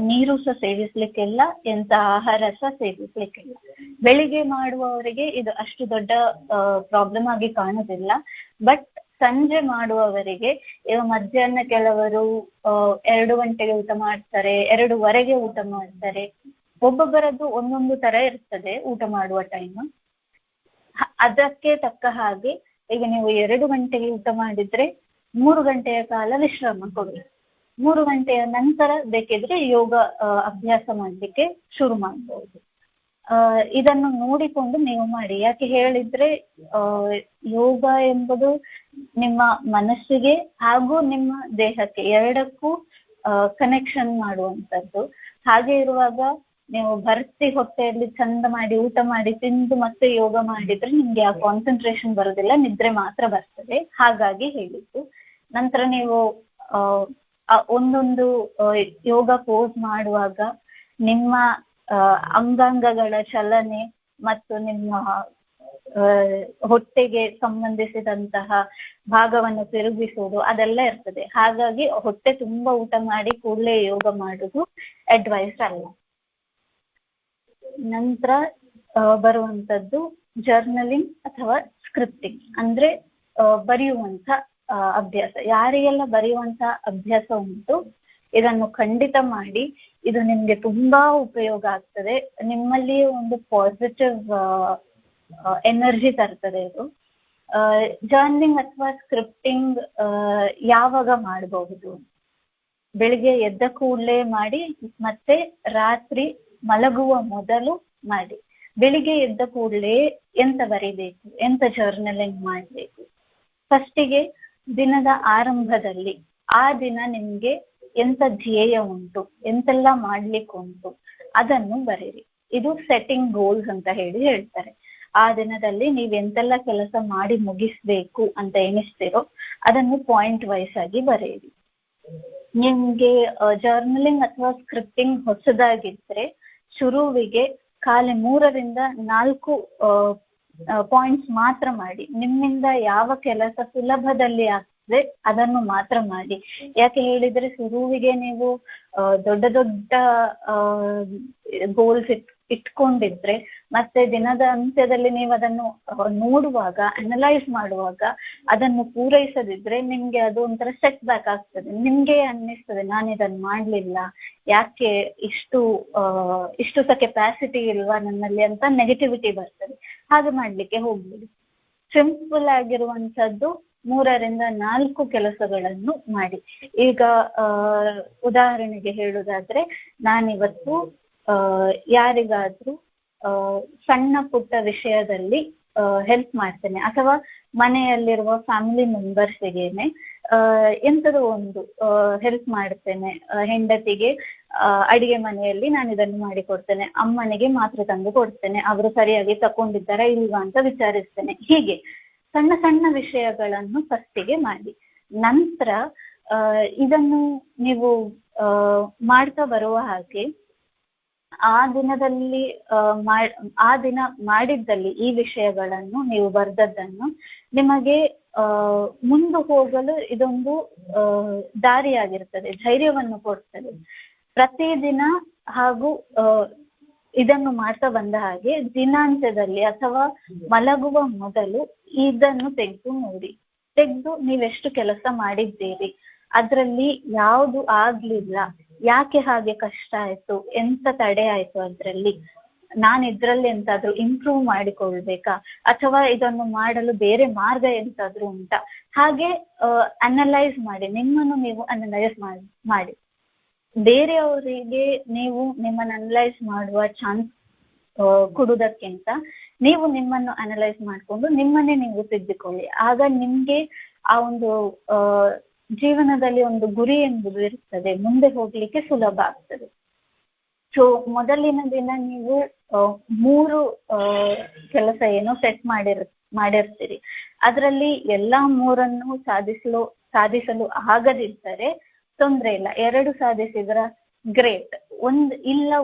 ನೀರು ಸಹ ಸೇವಿಸ್ಲಿಕ್ಕಿಲ್ಲ, ಎಂತ ಆಹಾರ ಸಹ ಸೇವಿಸ್ಲಿಕ್ಕಿಲ್ಲ. ಬೆಳಿಗ್ಗೆ ಮಾಡುವವರಿಗೆ ಇದು ಅಷ್ಟು ದೊಡ್ಡ ಪ್ರಾಬ್ಲಮ್ ಆಗಿ ಕಾಣುದಿಲ್ಲ. ಬಟ್ ಸಂಜೆ ಮಾಡುವವರಿಗೆ, ಮಧ್ಯಾಹ್ನ ಕೆಲವರು 2 ಗಂಟೆಗೆ ಊಟ ಮಾಡ್ತಾರೆ, 2:15ಗೆ ಊಟ ಮಾಡ್ತಾರೆ. ಒಬ್ಬೊಬ್ಬರದ್ದು ಒಂದೊಂದು ತರ ಇರ್ತದೆ ಊಟ ಮಾಡುವ ಟೈಮ್. ಅದಕ್ಕೆ ತಕ್ಕ ಹಾಗೆ ಈಗ ನೀವು 2 ಗಂಟೆಗೆ ಊಟ ಮಾಡಿದ್ರೆ 3 ಗಂಟೆಯ ಕಾಲ ವಿಶ್ರಾಮ ಕೊಡಿ. 3 ಗಂಟೆಯ ನಂತರ ಬೇಕಿದ್ರೆ ಯೋಗ ಅಭ್ಯಾಸ ಮಾಡ್ಲಿಕ್ಕೆ ಶುರು ಮಾಡಬಹುದು. ಇದನ್ನು ನೋಡಿಕೊಂಡು ನೀವು ಮಾಡಿ. ಯಾಕೆ ಹೇಳಿದ್ರೆ ಯೋಗ ಎಂಬುದು ನಿಮ್ಮ ಮನಸ್ಸಿಗೆ ಹಾಗೂ ನಿಮ್ಮ ದೇಹಕ್ಕೆ ಎರಡಕ್ಕೂ ಕನೆಕ್ಷನ್ ಮಾಡುವಂಥದ್ದು. ಹಾಗೆ ಇರುವಾಗ ನೀವು ಭರ್ತಿ ಹೊಟ್ಟೆಯಲ್ಲಿ ಚಂದ ಮಾಡಿ ಊಟ ಮಾಡಿ ತಿಂದು ಮತ್ತೆ ಯೋಗ ಮಾಡಿದ್ರೆ ನಿಮ್ಗೆ ಆ ಕಾನ್ಸಂಟ್ರೇಷನ್ ಬರೋದಿಲ್ಲ, ನಿದ್ರೆ ಮಾತ್ರ ಬರ್ತದೆ. ಹಾಗಾಗಿ ಹೇಳಿದ್ದು. ನಂತರ ನೀವು ಒಂದೊಂದು ಯೋಗ ಪೋಸ್ ಮಾಡುವಾಗ ನಿಮ್ಮ ಅಂಗಾಂಗಗಳ ಚಲನೆ ಮತ್ತು ನಿಮ್ಮ ಹೊಟ್ಟೆಗೆ ಸಂಬಂಧಿಸಿದಂತಹ ಭಾಗವನ್ನು ತಿರುಗಿಸುವುದು ಅದೆಲ್ಲ ಇರ್ತದೆ. ಹಾಗಾಗಿ ಹೊಟ್ಟೆ ತುಂಬಾ ಊಟ ಮಾಡಿ ಕೂಡಲೇ ಯೋಗ ಮಾಡುದು ಅಡ್ವೈಸ್ ಅಲ್ಲ. ನಂತರ ಬರುವಂತದ್ದು ಜರ್ನಲಿಂಗ್ ಅಥವಾ ಸ್ಕ್ರಿಪ್ಟಿಂಗ್, ಅಂದ್ರೆ ಬರೆಯುವಂತ ಅಭ್ಯಾಸ. ಯಾರಿಗೆಲ್ಲ ಬರೆಯುವಂತ ಅಭ್ಯಾಸ ಉಂಟು ಇದನ್ನು ಖಂಡಿತ ಮಾಡಿ. ಇದು ನಿಮ್ಗೆ ತುಂಬಾ ಉಪಯೋಗ ಆಗ್ತದೆ. ನಿಮ್ಮಲ್ಲಿ ಒಂದು ಪಾಸಿಟಿವ್ ಎನರ್ಜಿ ತರ್ತದೆ ಇದು. ಜರ್ನಲಿಂಗ್ ಅಥವಾ ಸ್ಕ್ರಿಪ್ಟಿಂಗ್ ಯಾವಾಗ ಮಾಡಬಹುದು? ಬೆಳಿಗ್ಗೆ ಎದ್ದ ಕೂಡಲೇ ಮಾಡಿ, ಮತ್ತೆ ರಾತ್ರಿ ಮಲಗುವ ಮೊದಲು ಮಾಡಿ. ಬೆಳಿಗ್ಗೆ ಎದ್ದ ಕೂಡಲೇ ಎಂತ ಬರೀಬೇಕು, ಎಂತ ಜರ್ನಲಿಂಗ್ ಮಾಡಬೇಕು? ಫಸ್ಟಿಗೆ ದಿನದ ಆರಂಭದಲ್ಲಿ ಆ ದಿನ ನಿಮ್ಗೆ ಎಂತ ಧ್ಯೇಯ ಉಂಟು, ಎಂತೆಲ್ಲ ಮಾಡ್ಲಿಕ್ಕೆ ಉಂಟು ಅದನ್ನು ಬರೀರಿ. ಇದು ಸೆಟ್ಟಿಂಗ್ ಗೋಲ್ಸ್ ಅಂತ ಹೇಳ್ತಾರೆ. ಆ ದಿನದಲ್ಲಿ ನೀವ್ ಎಂತೆಲ್ಲ ಕೆಲಸ ಮಾಡಿ ಮುಗಿಸ್ಬೇಕು ಅಂತ ಎಣಿಸ್ತಿರೋ ಅದನ್ನು ಪಾಯಿಂಟ್ ವೈಸ್ ಆಗಿ ಬರೆಯಿರಿ. ನಿಮ್ಗೆ ಜರ್ನಲಿಂಗ್ ಅಥವಾ ಸ್ಕ್ರಿಪ್ಟಿಂಗ್ ಹೊಸದಾಗಿದ್ರೆ ಶುರುವಿಗೆ ಖಾಲಿ 3-4 ಪಾಯಿಂಟ್ಸ್ ಮಾತ್ರ ಮಾಡಿ. ನಿಮ್ಮಿಂದ ಯಾವ ಕೆಲಸ ಸುಲಭದಲ್ಲಿ ಆಗ್ತದೆ ಅದನ್ನು ಮಾತ್ರ ಮಾಡಿ. ಯಾಕೆ ಹೇಳಿದ್ರೆ ಶುರುವಿಗೆ ನೀವು ದೊಡ್ಡ ದೊಡ್ಡ ಗೋಲ್ಸ್ ಇಟ್ಕೊಂಡಿದ್ರೆ ಮತ್ತೆ ದಿನದ ಅಂತ್ಯದಲ್ಲಿ ನೀವು ಅದನ್ನು ನೋಡುವಾಗ, ಅನಲೈಸ್ ಮಾಡುವಾಗ ಅದನ್ನು ಪೂರೈಸದಿದ್ರೆ ನಿಮ್ಗೆ ಅದು ಒಂಥರ ಸೆಟ್ ಬ್ಯಾಕ್ ಆಗ್ತದೆ. ನಿಮ್ಗೆ ಅನ್ನಿಸ್ತದೆ ನಾನು ಇದನ್ನು ಮಾಡ್ಲಿಲ್ಲ, ಯಾಕೆ ಇಷ್ಟು ಸಹ ಕೆಪಾಸಿಟಿ ಇಲ್ವಾ ನನ್ನಲ್ಲಿ ಅಂತ ನೆಗೆಟಿವಿಟಿ ಬರ್ತದೆ. ಹಾಗೆ ಮಾಡ್ಲಿಕ್ಕೆ ಹೋಗ್ಬಿಡಿ. ಸಿಂಪಲ್ ಆಗಿರುವಂತದ್ದು 3-4 ಕೆಲಸಗಳನ್ನು ಮಾಡಿ. ಈಗ ಉದಾಹರಣೆಗೆ ಹೇಳುವುದಾದ್ರೆ, ನಾನಿವತ್ತು ಯಾರಿಗಾದ್ರೂ ಸಣ್ಣ ಪುಟ್ಟ ವಿಷಯದಲ್ಲಿ ಹೆಲ್ಪ್ ಮಾಡ್ತೇನೆ, ಅಥವಾ ಮನೆಯಲ್ಲಿರುವ ಫ್ಯಾಮಿಲಿ ಮೆಂಬರ್ಸ್ಗೇನೆ ಎಂಥದೋ ಒಂದು ಹೆಲ್ಪ್ ಮಾಡ್ತೇನೆ. ಹೆಂಡತಿಗೆ ಅಡಿಗೆ ಮನೆಯಲ್ಲಿ ನಾನು ಇದನ್ನು ಮಾಡಿಕೊಡ್ತೇನೆ, ಅಮ್ಮನಿಗೆ ಮಾತ್ರೆ ತಂದು ಕೊಡ್ತೇನೆ, ಅವರು ಸರಿಯಾಗಿ ತಕೊಂಡಿದ್ದಾರಾ ಇಲ್ವಾ ಅಂತ ವಿಚಾರಿಸ್ತೇನೆ. ಹೀಗೆ ಸಣ್ಣ ಸಣ್ಣ ವಿಷಯಗಳನ್ನು ಫಸ್ಟಿಗೆ ಮಾಡಿ. ನಂತರ ಇದನ್ನು ನೀವು ಮಾಡ್ತಾ ಬರುವ ಹಾಗೆ ಆ ದಿನದಲ್ಲಿ ಆ ದಿನ ಮಾಡಿದ್ದಲ್ಲಿ ಈ ವಿಷಯಗಳನ್ನು ನೀವು ಬರ್ದದ್ದನ್ನು ನಿಮಗೆ ಮುಂದೆ ಹೋಗಲು ಇದೊಂದು ದಾರಿಯಾಗಿರ್ತದೆ, ಧೈರ್ಯವನ್ನು ಕೊಡ್ತದೆ. ಪ್ರತಿದಿನ ಹಾಗೂ ಇದನ್ನು ಮಾಡ್ತಾ ಬಂದ ಹಾಗೆ ದಿನಾಂತ್ಯದಲ್ಲಿ ಅಥವಾ ಮಲಗುವ ಮೊದಲು ಇದನ್ನು ತೆಗೆದು ನೋಡಿ. ತೆಗೆದು ನೀವೆಷ್ಟು ಕೆಲಸ ಮಾಡಿದ್ದೀರಿ, ಅದರಲ್ಲಿ ಯಾವುದು ಆಗ್ಲಿಲ್ಲ, ಯಾಕೆ ಹಾಗೆ ಕಷ್ಟ ಆಯ್ತು, ಎಂತ ತಡೆ ಆಯ್ತು ಅದ್ರಲ್ಲಿ, ನಾನು ಇದ್ರಲ್ಲಿ ಎಂತಾದ್ರೂ ಇಂಪ್ರೂವ್ ಮಾಡಿಕೊಳ್ಬೇಕಾ, ಅಥವಾ ಇದನ್ನು ಮಾಡಲು ಬೇರೆ ಮಾರ್ಗ ಎಂತಾದ್ರೂ ಉಂಟಾ, ಹಾಗೆ ಅನಲೈಸ್ ಮಾಡಿ. ನಿಮ್ಮನ್ನು ನೀವು ಅನಲೈಸ್ ಮಾಡಿ. ಬೇರೆಯವರಿಗೆ ನೀವು ನಿಮ್ಮನ್ನು ಅನಲೈಸ್ ಮಾಡುವ ಚಾನ್ಸ್ ಕೊಡುವುದಕ್ಕಿಂತ ನೀವು ನಿಮ್ಮನ್ನು ಅನಲೈಸ್ ಮಾಡಿಕೊಂಡು ನಿಮ್ಮನ್ನೇ ನೀವು ತಿದ್ದಿಕೊಳ್ಳಿ. ಆಗ ನಿಮ್ಗೆ ಆ ಒಂದು ಜೀವನದಲ್ಲಿ ಒಂದು ಗುರಿ ಎಂಬುದು ಇರ್ತದೆ, ಮುಂದೆ ಹೋಗ್ಲಿಕ್ಕೆ ಸುಲಭ ಆಗ್ತದೆ. ಸೊ ಮೊದಲಿನ ದಿನ ನೀವು 3 ಕೆಲಸ ಏನೋ ಸೆಟ್ ಮಾಡಿರ್ತೀರಿ. ಅದರಲ್ಲಿ ಎಲ್ಲಾ 3 ಸಾಧಿಸಲು ಆಗದಿದ್ದರೆ ತೊಂದ್ರೆ ಇಲ್ಲ, 2 ಸಾಧಿಸಿದ್ರ ಗ್ರೇಟ್,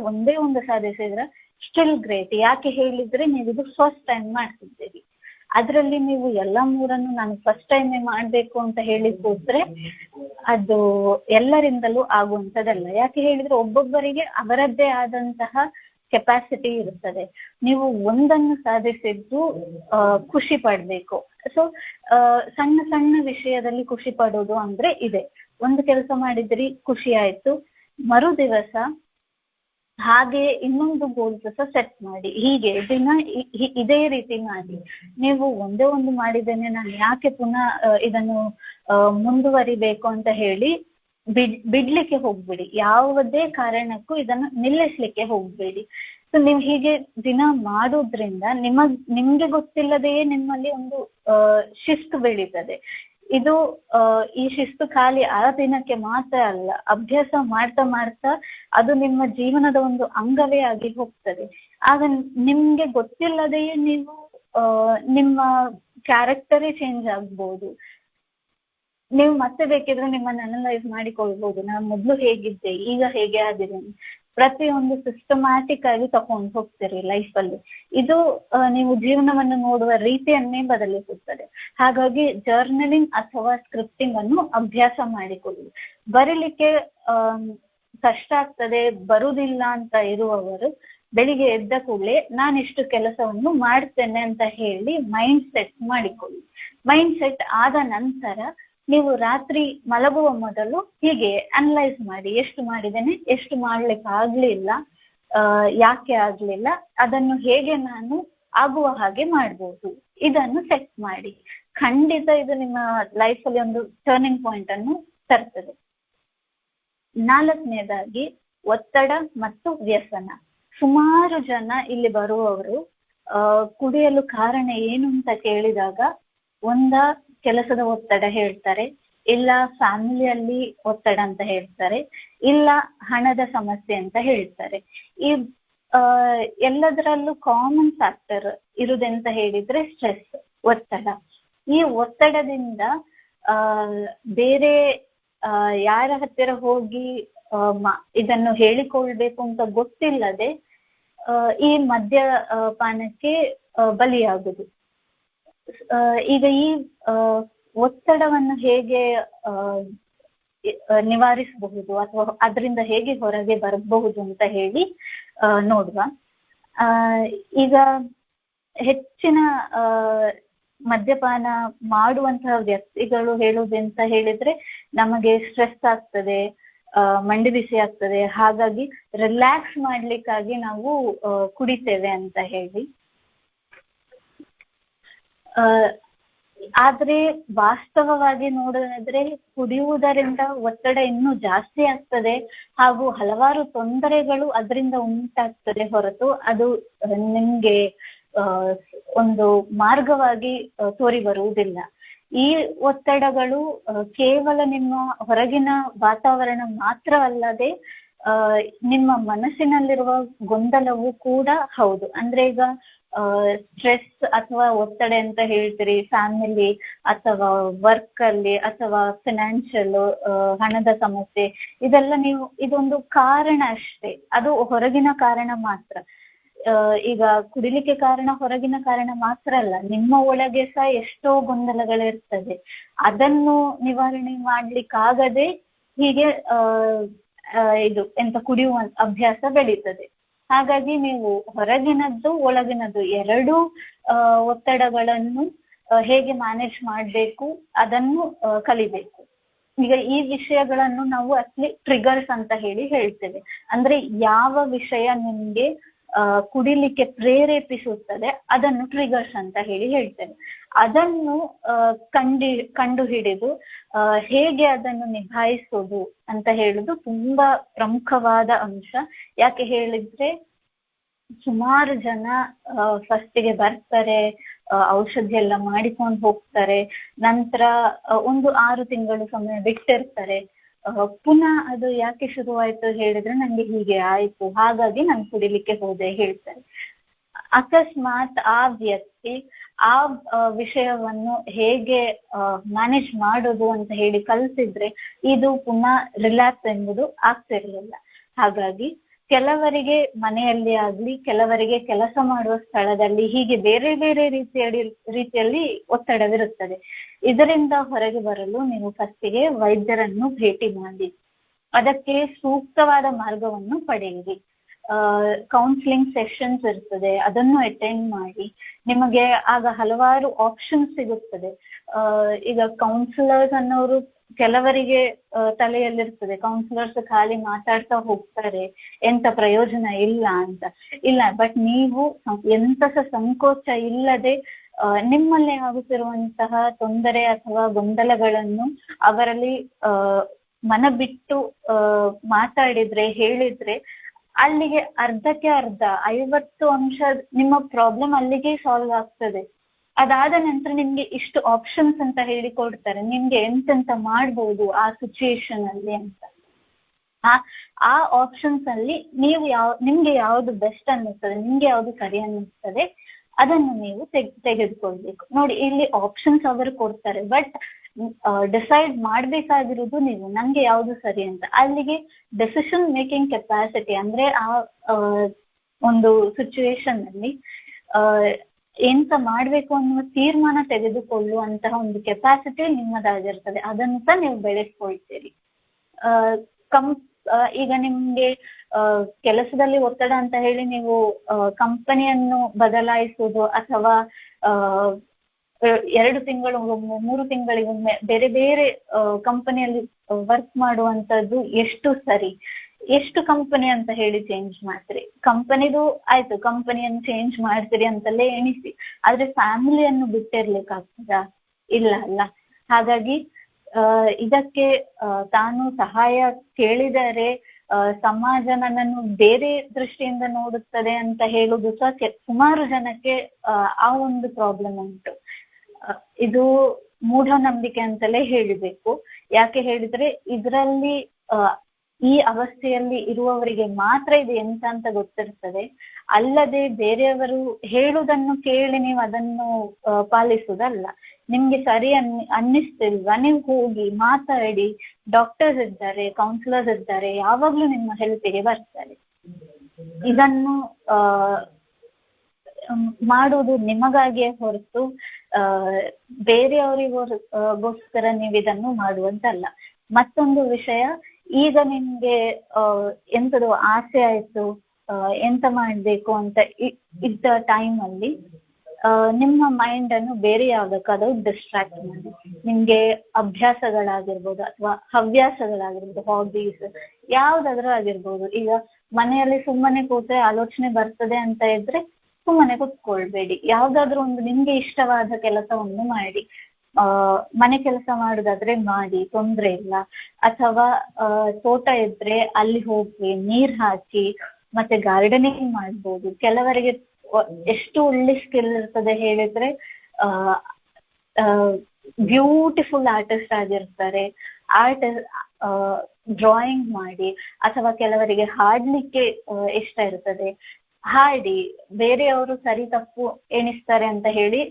ಒಂದೇ ಒಂದು ಸಾಧಿಸಿದ್ರ ಸ್ಟಿಲ್ ಗ್ರೇಟ್. ಯಾಕೆ ಹೇಳಿದ್ರೆ ನೀವು ಇದು ಫಸ್ಟ್ ಟೈಮ್ ಮಾಡ್ತಿದ್ದೀರಿ. ಅದರಲ್ಲಿ ನೀವು ಎಲ್ಲಾ 3 ನಾನು ಫಸ್ಟ್ ಟೈಮ್ ಮಾಡ್ಬೇಕು ಅಂತ ಹೇಳಿ ಕೂತ್ರೆ ಅದು ಎಲ್ಲರಿಂದಲೂ ಆಗುವಂಥದ್ದಲ್ಲ. ಯಾಕೆ ಹೇಳಿದ್ರೆ ಒಬ್ಬೊಬ್ಬರಿಗೆ ಅವರದ್ದೇ ಆದಂತಹ ಕೆಪಾಸಿಟಿ ಇರುತ್ತದೆ. ನೀವು ಒಂದನ್ನು ಸಾಧಿಸಿದ್ದು ಖುಷಿ ಪಡ್ಬೇಕು. ಸೊ ಸಣ್ಣ ಸಣ್ಣ ವಿಷಯದಲ್ಲಿ ಖುಷಿ ಪಡೋದು ಅಂದ್ರೆ ಇದೆ. ಒಂದು ಕೆಲಸ ಮಾಡಿದ್ರಿ, ಖುಷಿ ಆಯ್ತು, ಮರು ದಿವಸ ಹಾಗೆ ಇನ್ನೊಂದು ಗೋಲ್ಸ್ ಸಹ ಸೆಟ್ ಮಾಡಿ. ಹೀಗೆ ದಿನ ಇದೇ ರೀತಿ ಮಾಡಿ. ನೀವು ಒಂದೇ ಒಂದು ಮಾಡಿದ್ದೇನೆ ನಾನು ಯಾಕೆ ಪುನಃ ಇದನ್ನು ಮುಂದುವರಿಬೇಕು ಅಂತ ಹೇಳಿ ಬಿಡ್ಲಿಕ್ಕೆ ಹೋಗ್ಬೇಡಿ. ಯಾವುದೇ ಕಾರಣಕ್ಕೂ ಇದನ್ನು ನಿಲ್ಲಿಸ್ಲಿಕ್ಕೆ ಹೋಗ್ಬೇಡಿ. ಸೊ ನೀವು ಹೀಗೆ ದಿನ ಮಾಡೋದ್ರಿಂದ ನಿಮ್ಗೆ ಗೊತ್ತಿಲ್ಲದೆಯೇ ನಿಮ್ಮಲ್ಲಿ ಒಂದು ಶಿಸ್ತು ಬೆಳೀತದೆ. ಇದು ಈ ಶಿಸ್ತು ಖಾಲಿ ಆ ದಿನಕ್ಕೆ ಮಾತ್ರ ಅಲ್ಲ, ಅಭ್ಯಾಸ ಮಾಡ್ತಾ ಮಾಡ್ತಾ ಅದು ನಿಮ್ಮ ಜೀವನದ ಒಂದು ಅಂಗವೇ ಆಗಿ ಹೋಗ್ತದೆ. ಆಗ ನಿಮ್ಗೆ ಗೊತ್ತಿಲ್ಲದೆಯೇ ನೀವು ನಿಮ್ಮ ಕ್ಯಾರೆಕ್ಟರೇ ಚೇಂಜ್ ಆಗ್ಬೋದು. ನೀವು ಮತ್ತೆ ಬೇಕಿದ್ರೆ ನಿಮ್ಮನ್ನು ಅನಲೈಸ್ ಮಾಡಿಕೊಳ್ಬಹುದು, ನಾನು ಮೊದಲು ಹೇಗಿದ್ದೆ ಈಗ ಹೇಗೆ ಆಗಿದ್ದೇನೆ. ಪ್ರತಿಯೊಂದು ಸಿಸ್ಟಮ್ಯಾಟಿಕ್ ಆಗಿ ತಕೊಂಡು ಹೋಗ್ತೀರಿ ಲೈಫಲ್ಲಿ. ಇದು ನೀವು ಜೀವನವನ್ನು ನೋಡುವ ರೀತಿಯನ್ನೇ ಬದಲಿಸುತ್ತದೆ. ಹಾಗಾಗಿ ಜರ್ನಲಿಂಗ್ ಅಥವಾ ಸ್ಕ್ರಿಪ್ಟಿಂಗ್ ಅನ್ನು ಅಭ್ಯಾಸ ಮಾಡಿಕೊಳ್ಳಿ. ಬರೀಲಿಕ್ಕೆ ಕಷ್ಟ ಆಗ್ತದೆ, ಬರುವುದಿಲ್ಲ ಅಂತ ಇರುವವರು ಬೆಳಿಗ್ಗೆ ಎದ್ದ ಕೂಡಲೇ ನಾನಿಷ್ಟು ಕೆಲಸವನ್ನು ಮಾಡ್ತೇನೆ ಅಂತ ಹೇಳಿ ಮೈಂಡ್ ಸೆಟ್ ಮಾಡಿಕೊಳ್ಳಿ. ಮೈಂಡ್ ಸೆಟ್ ಆದ ನಂತರ ನೀವು ರಾತ್ರಿ ಮಲಗುವ ಮೊದಲು ಹೀಗೆ ಅನಲೈಸ್ ಮಾಡಿ, ಎಷ್ಟು ಮಾಡಿದ್ದೇನೆ, ಎಷ್ಟು ಮಾಡ್ಲಿಕ್ಕೆ ಆಗ್ಲಿಲ್ಲ, ಯಾಕೆ ಆಗ್ಲಿಲ್ಲ, ಅದನ್ನು ಹೇಗೆ ನಾನು ಆಗುವ ಹಾಗೆ ಮಾಡ್ಬೋದು, ಇದನ್ನು ಸೆಟ್ ಮಾಡಿ. ಖಂಡಿತ ಇದು ನಿಮ್ಮ ಲೈಫಲ್ಲಿ ಒಂದು ಟರ್ನಿಂಗ್ ಪಾಯಿಂಟ್ ಅನ್ನು ತರ್ತದೆ. 4ನೇದಾಗಿ ಒತ್ತಡ ಮತ್ತು ವ್ಯಸನ. ಸುಮಾರು ಜನ ಇಲ್ಲಿ ಬರುವವರು ಕುಡಿಯಲು ಕಾರಣ ಏನು ಅಂತ ಕೇಳಿದಾಗ ಕೆಲಸದ ಒತ್ತಡ ಹೇಳ್ತಾರೆ, ಇಲ್ಲ ಫ್ಯಾಮಿಲಿಯಲ್ಲಿ ಒತ್ತಡ ಅಂತ ಹೇಳ್ತಾರೆ, ಇಲ್ಲ ಹಣದ ಸಮಸ್ಯೆ ಅಂತ ಹೇಳ್ತಾರೆ. ಈ ಎಲ್ಲದರಲ್ಲೂ ಕಾಮನ್ ಫ್ಯಾಕ್ಟರ್ ಇರುದೆಂತ ಹೇಳಿದ್ರೆ ಸ್ಟ್ರೆಸ್, ಒತ್ತಡ. ಈ ಒತ್ತಡದಿಂದ ಬೇರೆ ಯಾರ ಹತ್ತಿರ ಹೋಗಿ ಇದನ್ನು ಹೇಳಿಕೊಳ್ಬೇಕು ಅಂತ ಗೊತ್ತಿಲ್ಲದೆ ಈ ಮದ್ಯಪಾನಕ್ಕೆ ಬಲಿಯಾಗುದು. ಈಗ ಈ ಒತ್ತಡವನ್ನು ಹೇಗೆ ನಿವಾರಿಸಬಹುದು ಅಥವಾ ಅದರಿಂದ ಹೇಗೆ ಹೊರಗೆ ಬರಬಹುದು ಅಂತ ಹೇಳಿ ನೋಡುವ. ಈಗ ಹೆಚ್ಚಿನ ಮದ್ಯಪಾನ ಮಾಡುವಂತಹ ವ್ಯಕ್ತಿಗಳು ಹೇಳುವುದೆಂತ ಹೇಳಿದ್ರೆ, ನಮಗೆ ಸ್ಟ್ರೆಸ್ ಆಗ್ತದೆ, ಮಂಡಿ ಬಿಸಿ ಆಗ್ತದೆ, ಹಾಗಾಗಿ ರಿಲ್ಯಾಕ್ಸ್ ಮಾಡ್ಲಿಕ್ಕಾಗಿ ನಾವು ಕುಡಿತೇವೆ ಅಂತ ಹೇಳಿ. ಆದ್ರೆ ವಾಸ್ತವವಾಗಿ ನೋಡೋದಾದ್ರೆ ಕುಡಿಯುವುದರಿಂದ ಒತ್ತಡ ಇನ್ನೂ ಜಾಸ್ತಿ ಆಗ್ತದೆ ಹಾಗೂ ಹಲವಾರು ತೊಂದರೆಗಳು ಅದರಿಂದ ಉಂಟಾಗ್ತದೆ ಹೊರತು ಅದು ನಿಮ್ಗೆ ಒಂದು ಮಾರ್ಗವಾಗಿ ತೋರಿ ಬರುವುದಿಲ್ಲ. ಈ ಒತ್ತಡಗಳು ಕೇವಲ ನಿಮ್ಮ ಹೊರಗಿನ ವಾತಾವರಣ ಮಾತ್ರವಲ್ಲದೆ ನಿಮ್ಮ ಮನಸ್ಸಿನಲ್ಲಿರುವ ಗೊಂದಲವೂ ಕೂಡ ಹೌದು. ಅಂದ್ರೆ ಈಗ ಸ್ಟ್ರೆಸ್ ಅಥವಾ ಒತ್ತಡ ಅಂತ ಹೇಳ್ತೀರಿ, ಫ್ಯಾಮಿಲಿ ಅಥವಾ ವರ್ಕ್ ಅಲ್ಲಿ ಅಥವಾ ಫಿನಾನ್ಷಿಯಲ್ ಹಣದ ಸಮಸ್ಯೆ, ಇದೊಂದು ಕಾರಣ ಅಷ್ಟೇ, ಅದು ಹೊರಗಿನ ಕಾರಣ ಮಾತ್ರ. ಈಗ ಕುಡಿಲಿಕ್ಕೆ ಕಾರಣ ಹೊರಗಿನ ಕಾರಣ ಮಾತ್ರ ಅಲ್ಲ, ನಿಮ್ಮ ಒಳಗೆ ಸಹ ಎಷ್ಟೋ ಗೊಂದಲಗಳಿರ್ತದೆ. ಅದನ್ನು ನಿವಾರಣೆ ಮಾಡ್ಲಿಕ್ಕಾಗದೆ ಹೀಗೆ ಕುಡಿಯುವ ಅಭ್ಯಾಸ ಬೆಳೀತದೆ. ಹಾಗಾಗಿ ನೀವು ಹೊರಗಿನದ್ದು ಒಳಗಿನದ್ದು ಎರಡೂ ಒತ್ತಡಗಳನ್ನು ಹೇಗೆ ಮ್ಯಾನೇಜ್ ಮಾಡಬೇಕು ಅದನ್ನು ಕಲಿಬೇಕು. ಈಗ ಈ ವಿಷಯಗಳನ್ನು ನಾವು ಟ್ರಿಗರ್ಸ್ ಅಂತ ಹೇಳ್ತೇವೆ. ಅಂದ್ರೆ ಯಾವ ವಿಷಯ ನಿಮ್ಗೆ ಕುಡಿಲಿಕ್ಕೆ ಪ್ರೇರೇಪಿಸುತ್ತದೆ ಅದನ್ನು ಟ್ರಿಗರ್ಸ್ ಅಂತ ಹೇಳ್ತೇವೆ. ಅದನ್ನು ಕಂಡು ಹಿಡಿದು ಹೇಗೆ ಅದನ್ನು ನಿಭಾಯಿಸೋದು ಅಂತ ಹೇಳುದು ತುಂಬಾ ಪ್ರಮುಖವಾದ ಅಂಶ. ಯಾಕೆ ಹೇಳಿದ್ರೆ ಸುಮಾರು ಜನ ಫಸ್ಟಿಗೆ ಬರ್ತಾರೆ, ಔಷಧಿ ಎಲ್ಲ ಮಾಡಿಕೊಂಡು ಹೋಗ್ತಾರೆ, ನಂತರ 1-6 ತಿಂಗಳು ಸಮಯ ಬಿಟ್ಟಿರ್ತಾರೆ, ಪುನಃ ಅದು ಯಾಕೆ ಶುರುವಾಯ್ತು ಹೇಳಿದ್ರೆ ನಂಗೆ ಹೀಗೆ ಆಯ್ತು, ಹಾಗಾಗಿ ನಾನು ಕುಡಿಲಿಕ್ಕೆ ಹೋದೆ ಹೇಳ್ತಾರೆ. ಅಕಸ್ಮಾತ್ ಆ ವ್ಯಕ್ತಿ ಆ ವಿಷಯವನ್ನು ಹೇಗೆ ಮ್ಯಾನೇಜ್ ಮಾಡೋದು ಅಂತ ಹೇಳಿ ಕಲಿತಿದ್ರೆ ಇದು ಪುನಃ ರಿಲ್ಯಾಕ್ಸ್ ಎಂಬುದು ಆಗ್ತಿರ್ಲಿಲ್ಲ. ಹಾಗಾಗಿ ಕೆಲವರಿಗೆ ಮನೆಯಲ್ಲಿ ಆಗ್ಲಿ, ಕೆಲವರಿಗೆ ಕೆಲಸ ಮಾಡುವ ಸ್ಥಳದಲ್ಲಿ, ಹೀಗೆ ಬೇರೆ ಬೇರೆ ರೀತಿಯಲ್ಲಿ ಒತ್ತಡವಿರುತ್ತದೆ. ಇದರಿಂದ ಹೊರಗೆ ಬರಲು ನೀವು ಫಸ್ಟಿಗೆ ವೈದ್ಯರನ್ನು ಭೇಟಿ ಮಾಡಿ ಅದಕ್ಕೆ ಸೂಕ್ತವಾದ ಮಾರ್ಗವನ್ನು ಪಡೆಯಿರಿ. ಕೌನ್ಸಿಲಿಂಗ್ ಸೆಷನ್ಸ್ ಇರ್ತದೆ, ಅದನ್ನು ಅಟೆಂಡ್ ಮಾಡಿ. ನಿಮಗೆ ಆಗ ಹಲವಾರು ಆಪ್ಷನ್ಸ್ ಸಿಗುತ್ತದೆ. ಈಗ ಕೌನ್ಸಿಲರ್ಸ್ ಅನ್ನೋರು ಕೆಲವರಿಗೆ ತಲೆಯಲ್ಲಿರ್ತದೆ, ಕೌನ್ಸಿಲರ್ಸ್ ಖಾಲಿ ಮಾತಾಡ್ತಾ ಹೋಗ್ತಾರೆ, ಎಂತ ಪ್ರಯೋಜನ ಇಲ್ಲ ಅಂತ. ಇಲ್ಲ, ಬಟ್ ನೀವು ಎಂತ ಸಂಕೋಚ ಇಲ್ಲದೆ ನಿಮ್ಮಲ್ಲಿ ಆಗುತ್ತಿರುವಂತಹ ತೊಂದರೆ ಅಥವಾ ಗೊಂದಲಗಳನ್ನು ಅವರಲ್ಲಿ ಮನ ಬಿಟ್ಟು ಮಾತಾಡಿದ್ರೆ, ಹೇಳಿದ್ರೆ ಅಲ್ಲಿಗೆ ಅರ್ಧಕ್ಕೆ ಅರ್ಧ 50% ನಿಮ್ಮ ಪ್ರಾಬ್ಲಮ್ ಅಲ್ಲಿಗೆ ಸಾಲ್ವ್ ಆಗ್ತದೆ. ಅದಾದ ನಂತರ ನಿಮ್ಗೆ ಇಷ್ಟು ಆಪ್ಷನ್ಸ್ ಅಂತ ಹೇಳಿ ಕೊಡ್ತಾರೆ, ನಿಮ್ಗೆ ಎಂತೆಂತ ಮಾಡ್ಬೋದು ಆ ಸಿಚುಯೇಷನ್ ಅಲ್ಲಿ ಅಂತ. ಆ ಆಪ್ಷನ್ಸ್ ಅಲ್ಲಿ ನೀವು ನಿಮ್ಗೆ ಯಾವ್ದು ಬೆಸ್ಟ್ ಅನ್ನಿಸ್ತದೆ, ನಿಮ್ಗೆ ಯಾವ್ದು ಸರಿ ಅನ್ನಿಸ್ತದೆ ಅದನ್ನು ನೀವು ತೆಗೆದುಕೊಳ್ಬೇಕು. ನೋಡಿ, ಇಲ್ಲಿ ಆಪ್ಷನ್ಸ್ ಅವರು ಕೊಡ್ತಾರೆ, ಬಟ್ ಡಿಸೈಡ್ ಮಾಡ್ಬೇಕಾಗಿರೋದು ನೀವು, ನಂಗೆ ಯಾವ್ದು ಸರಿ ಅಂತ. ಅಲ್ಲಿಗೆ ಡೆಸಿಷನ್ ಮೇಕಿಂಗ್ ಕೆಪಾಸಿಟಿ ಅಂದ್ರೆ ಒಂದು ಸಿಚುವೇಶನ್ ಅಲ್ಲಿ ಎಂತ ಮಾಡ್ಬೇಕು ಅನ್ನುವ ತೀರ್ಮಾನ ತೆಗೆದುಕೊಳ್ಳುವಂತಹ ಒಂದು ಕೆಪಾಸಿಟಿ ನಿಮ್ಮದಾಗಿರ್ತದೆ. ಅದನ್ನು ಸಹ ನೀವು ಬೆಳೆಸ್ಕೊಳ್ತೀರಿ. ಈಗ ನಿಮ್ಗೆ ಕೆಲಸದಲ್ಲಿ ಒತ್ತಡ ಅಂತ ಹೇಳಿ ನೀವು ಕಂಪನಿಯನ್ನು ಬದಲಾಯಿಸುವುದು ಅಥವಾ 2 ತಿಂಗಳಿಗೊಮ್ಮೆ 3 ತಿಂಗಳಿಗೊಮ್ಮೆ ಬೇರೆ ಬೇರೆ ಕಂಪನಿಯಲ್ಲಿ ವರ್ಕ್ ಮಾಡುವಂತದ್ದು ಎಷ್ಟು ಸರಿ? ಎಷ್ಟು ಕಂಪನಿ ಅಂತ ಹೇಳಿ ಚೇಂಜ್ ಮಾಡ್ತೀರಿ? ಕಂಪನಿದು ಆಯ್ತು, ಕಂಪನಿಯನ್ನು ಚೇಂಜ್ ಮಾಡ್ತೀರಿ ಅಂತಲೇ ಎಣಿಸಿ, ಆದ್ರೆ ಫ್ಯಾಮಿಲಿಯನ್ನು ಬಿಟ್ಟಿರ್ಲಿಕ್ಕಾಗ್ತದಾ? ಇಲ್ಲ ಅಲ್ಲ. ಹಾಗಾಗಿ ಇದಕ್ಕೆ ತಾನು ಸಹಾಯ ಕೇಳಿದರೆ ಸಮಾಜ ನನ್ನನ್ನು ಬೇರೆ ದೃಷ್ಟಿಯಿಂದ ನೋಡುತ್ತದೆ ಅಂತ ಹೇಳುದು ಸಹ ಸುಮಾರು ಜನಕ್ಕೆ ಆ ಒಂದು ಪ್ರಾಬ್ಲಮ್ ಉಂಟು. ಇದು ಮೂಢನಂಬಿಕೆ ಅಂತಲೇ ಹೇಳಿಬೇಕು. ಯಾಕೆ ಹೇಳಿದ್ರೆ ಇದರಲ್ಲಿ ಈ ಅವಸ್ಥೆಯಲ್ಲಿ ಇರುವವರಿಗೆ ಮಾತ್ರ ಇದು ಎಂತ ಅಂತ ಗೊತ್ತಿರ್ತದೆ. ಅಲ್ಲದೆ ಬೇರೆಯವರು ಹೇಳುವುದನ್ನು ಕೇಳಿ ನೀವು ಅದನ್ನು ಪಾಲಿಸುವುದಲ್ಲ. ನಿಮ್ಗೆ ಸರಿ ಅನ್ನಿಸ್ತಿಲ್ವಾ, ನೀವು ಹೋಗಿ ಮಾತಾಡಿ. ಡಾಕ್ಟರ್ಸ್ ಇದ್ದಾರೆ, ಕೌನ್ಸಿಲರ್ಸ್ ಇದ್ದಾರೆ, ಯಾವಾಗ್ಲೂ ನಿಮ್ಮ ಹೆಲ್ಪಿಗೆ ಬರ್ತಾರೆ. ಇದನ್ನು ಮಾಡುವುದು ನಿಮಗಾಗಿಯೇ ಹೊರತು ಬೇರೆಯವರಿಗೋಸ್ಕರ ನೀವು ಇದನ್ನು ಮಾಡುವಂತಲ್ಲ. ಮತ್ತೊಂದು ವಿಷಯ, ಈಗ ನಿಮ್ಗೆ ಎಂತದು ಆಸೆ ಆಯ್ತು, ಎಂತ ಮಾಡ್ಬೇಕು ಅಂತ ಇದ್ದ ಟೈಮಲ್ಲಿ ನಿಮ್ಮ ಮೈಂಡ್ ಅನ್ನು ಬೇರೆ ಯಾವ್ದಕ್ಕಾದ್ರೂ ಡಿಸ್ಟ್ರಾಕ್ಟ್ ಮಾಡಿ. ನಿಮ್ಗೆ ಅಭ್ಯಾಸಗಳಾಗಿರ್ಬೋದು ಅಥವಾ ಹವ್ಯಾಸಗಳಾಗಿರ್ಬೋದು, ಹಾಬೀಸ್ ಯಾವ್ದಾದ್ರೂ ಆಗಿರ್ಬೋದು. ಈಗ ಮನೆಯಲ್ಲಿ ಸುಮ್ಮನೆ ಕೂತ್ರೆ ಆಲೋಚನೆ ಬರ್ತದೆ ಅಂತ ಇದ್ರೆ ಸುಮ್ಮನೆ ಕೂತ್ಕೊಳ್ಬೇಡಿ. ಯಾವ್ದಾದ್ರು ಒಂದು ನಿಮ್ಗೆ ಇಷ್ಟವಾದ ಕೆಲಸವನ್ನು ಮಾಡಿ. ಮನೆ ಕೆಲಸ ಮಾಡುದಾದ್ರೆ ಮಾಡಿ, ತೊಂದ್ರೆ ಇಲ್ಲ. ಅಥವಾ ತೋಟ ಇದ್ರೆ ಅಲ್ಲಿ ಹೋಗಿ ನೀರ್ ಹಾಕಿ ಮತ್ತೆ ಗಾರ್ಡನಿಂಗ್ ಮಾಡ್ಬೋದು. ಕೆಲವರಿಗೆ ಎಷ್ಟು ಒಳ್ಳೆ ಸ್ಕಿಲ್ ಇರ್ತದೆ ಹೇಳಿದ್ರೆ ಬ್ಯೂಟಿಫುಲ್ ಆರ್ಟಿಸ್ಟ್ ಆಗಿರ್ತಾರೆ. ಡ್ರಾಯಿಂಗ್ ಮಾಡಿ, ಅಥವಾ ಕೆಲವರಿಗೆ ಹಾಡ್ಲಿಕ್ಕೆ ಇಷ್ಟ ಇರ್ತದೆ, ಹಾಡಿ. ಬೇರೆಯವರು ಸರಿ ತಪ್ಪು ಎಣಿಸ್ತಾರೆ ಅಂತ ಹೇಳಿ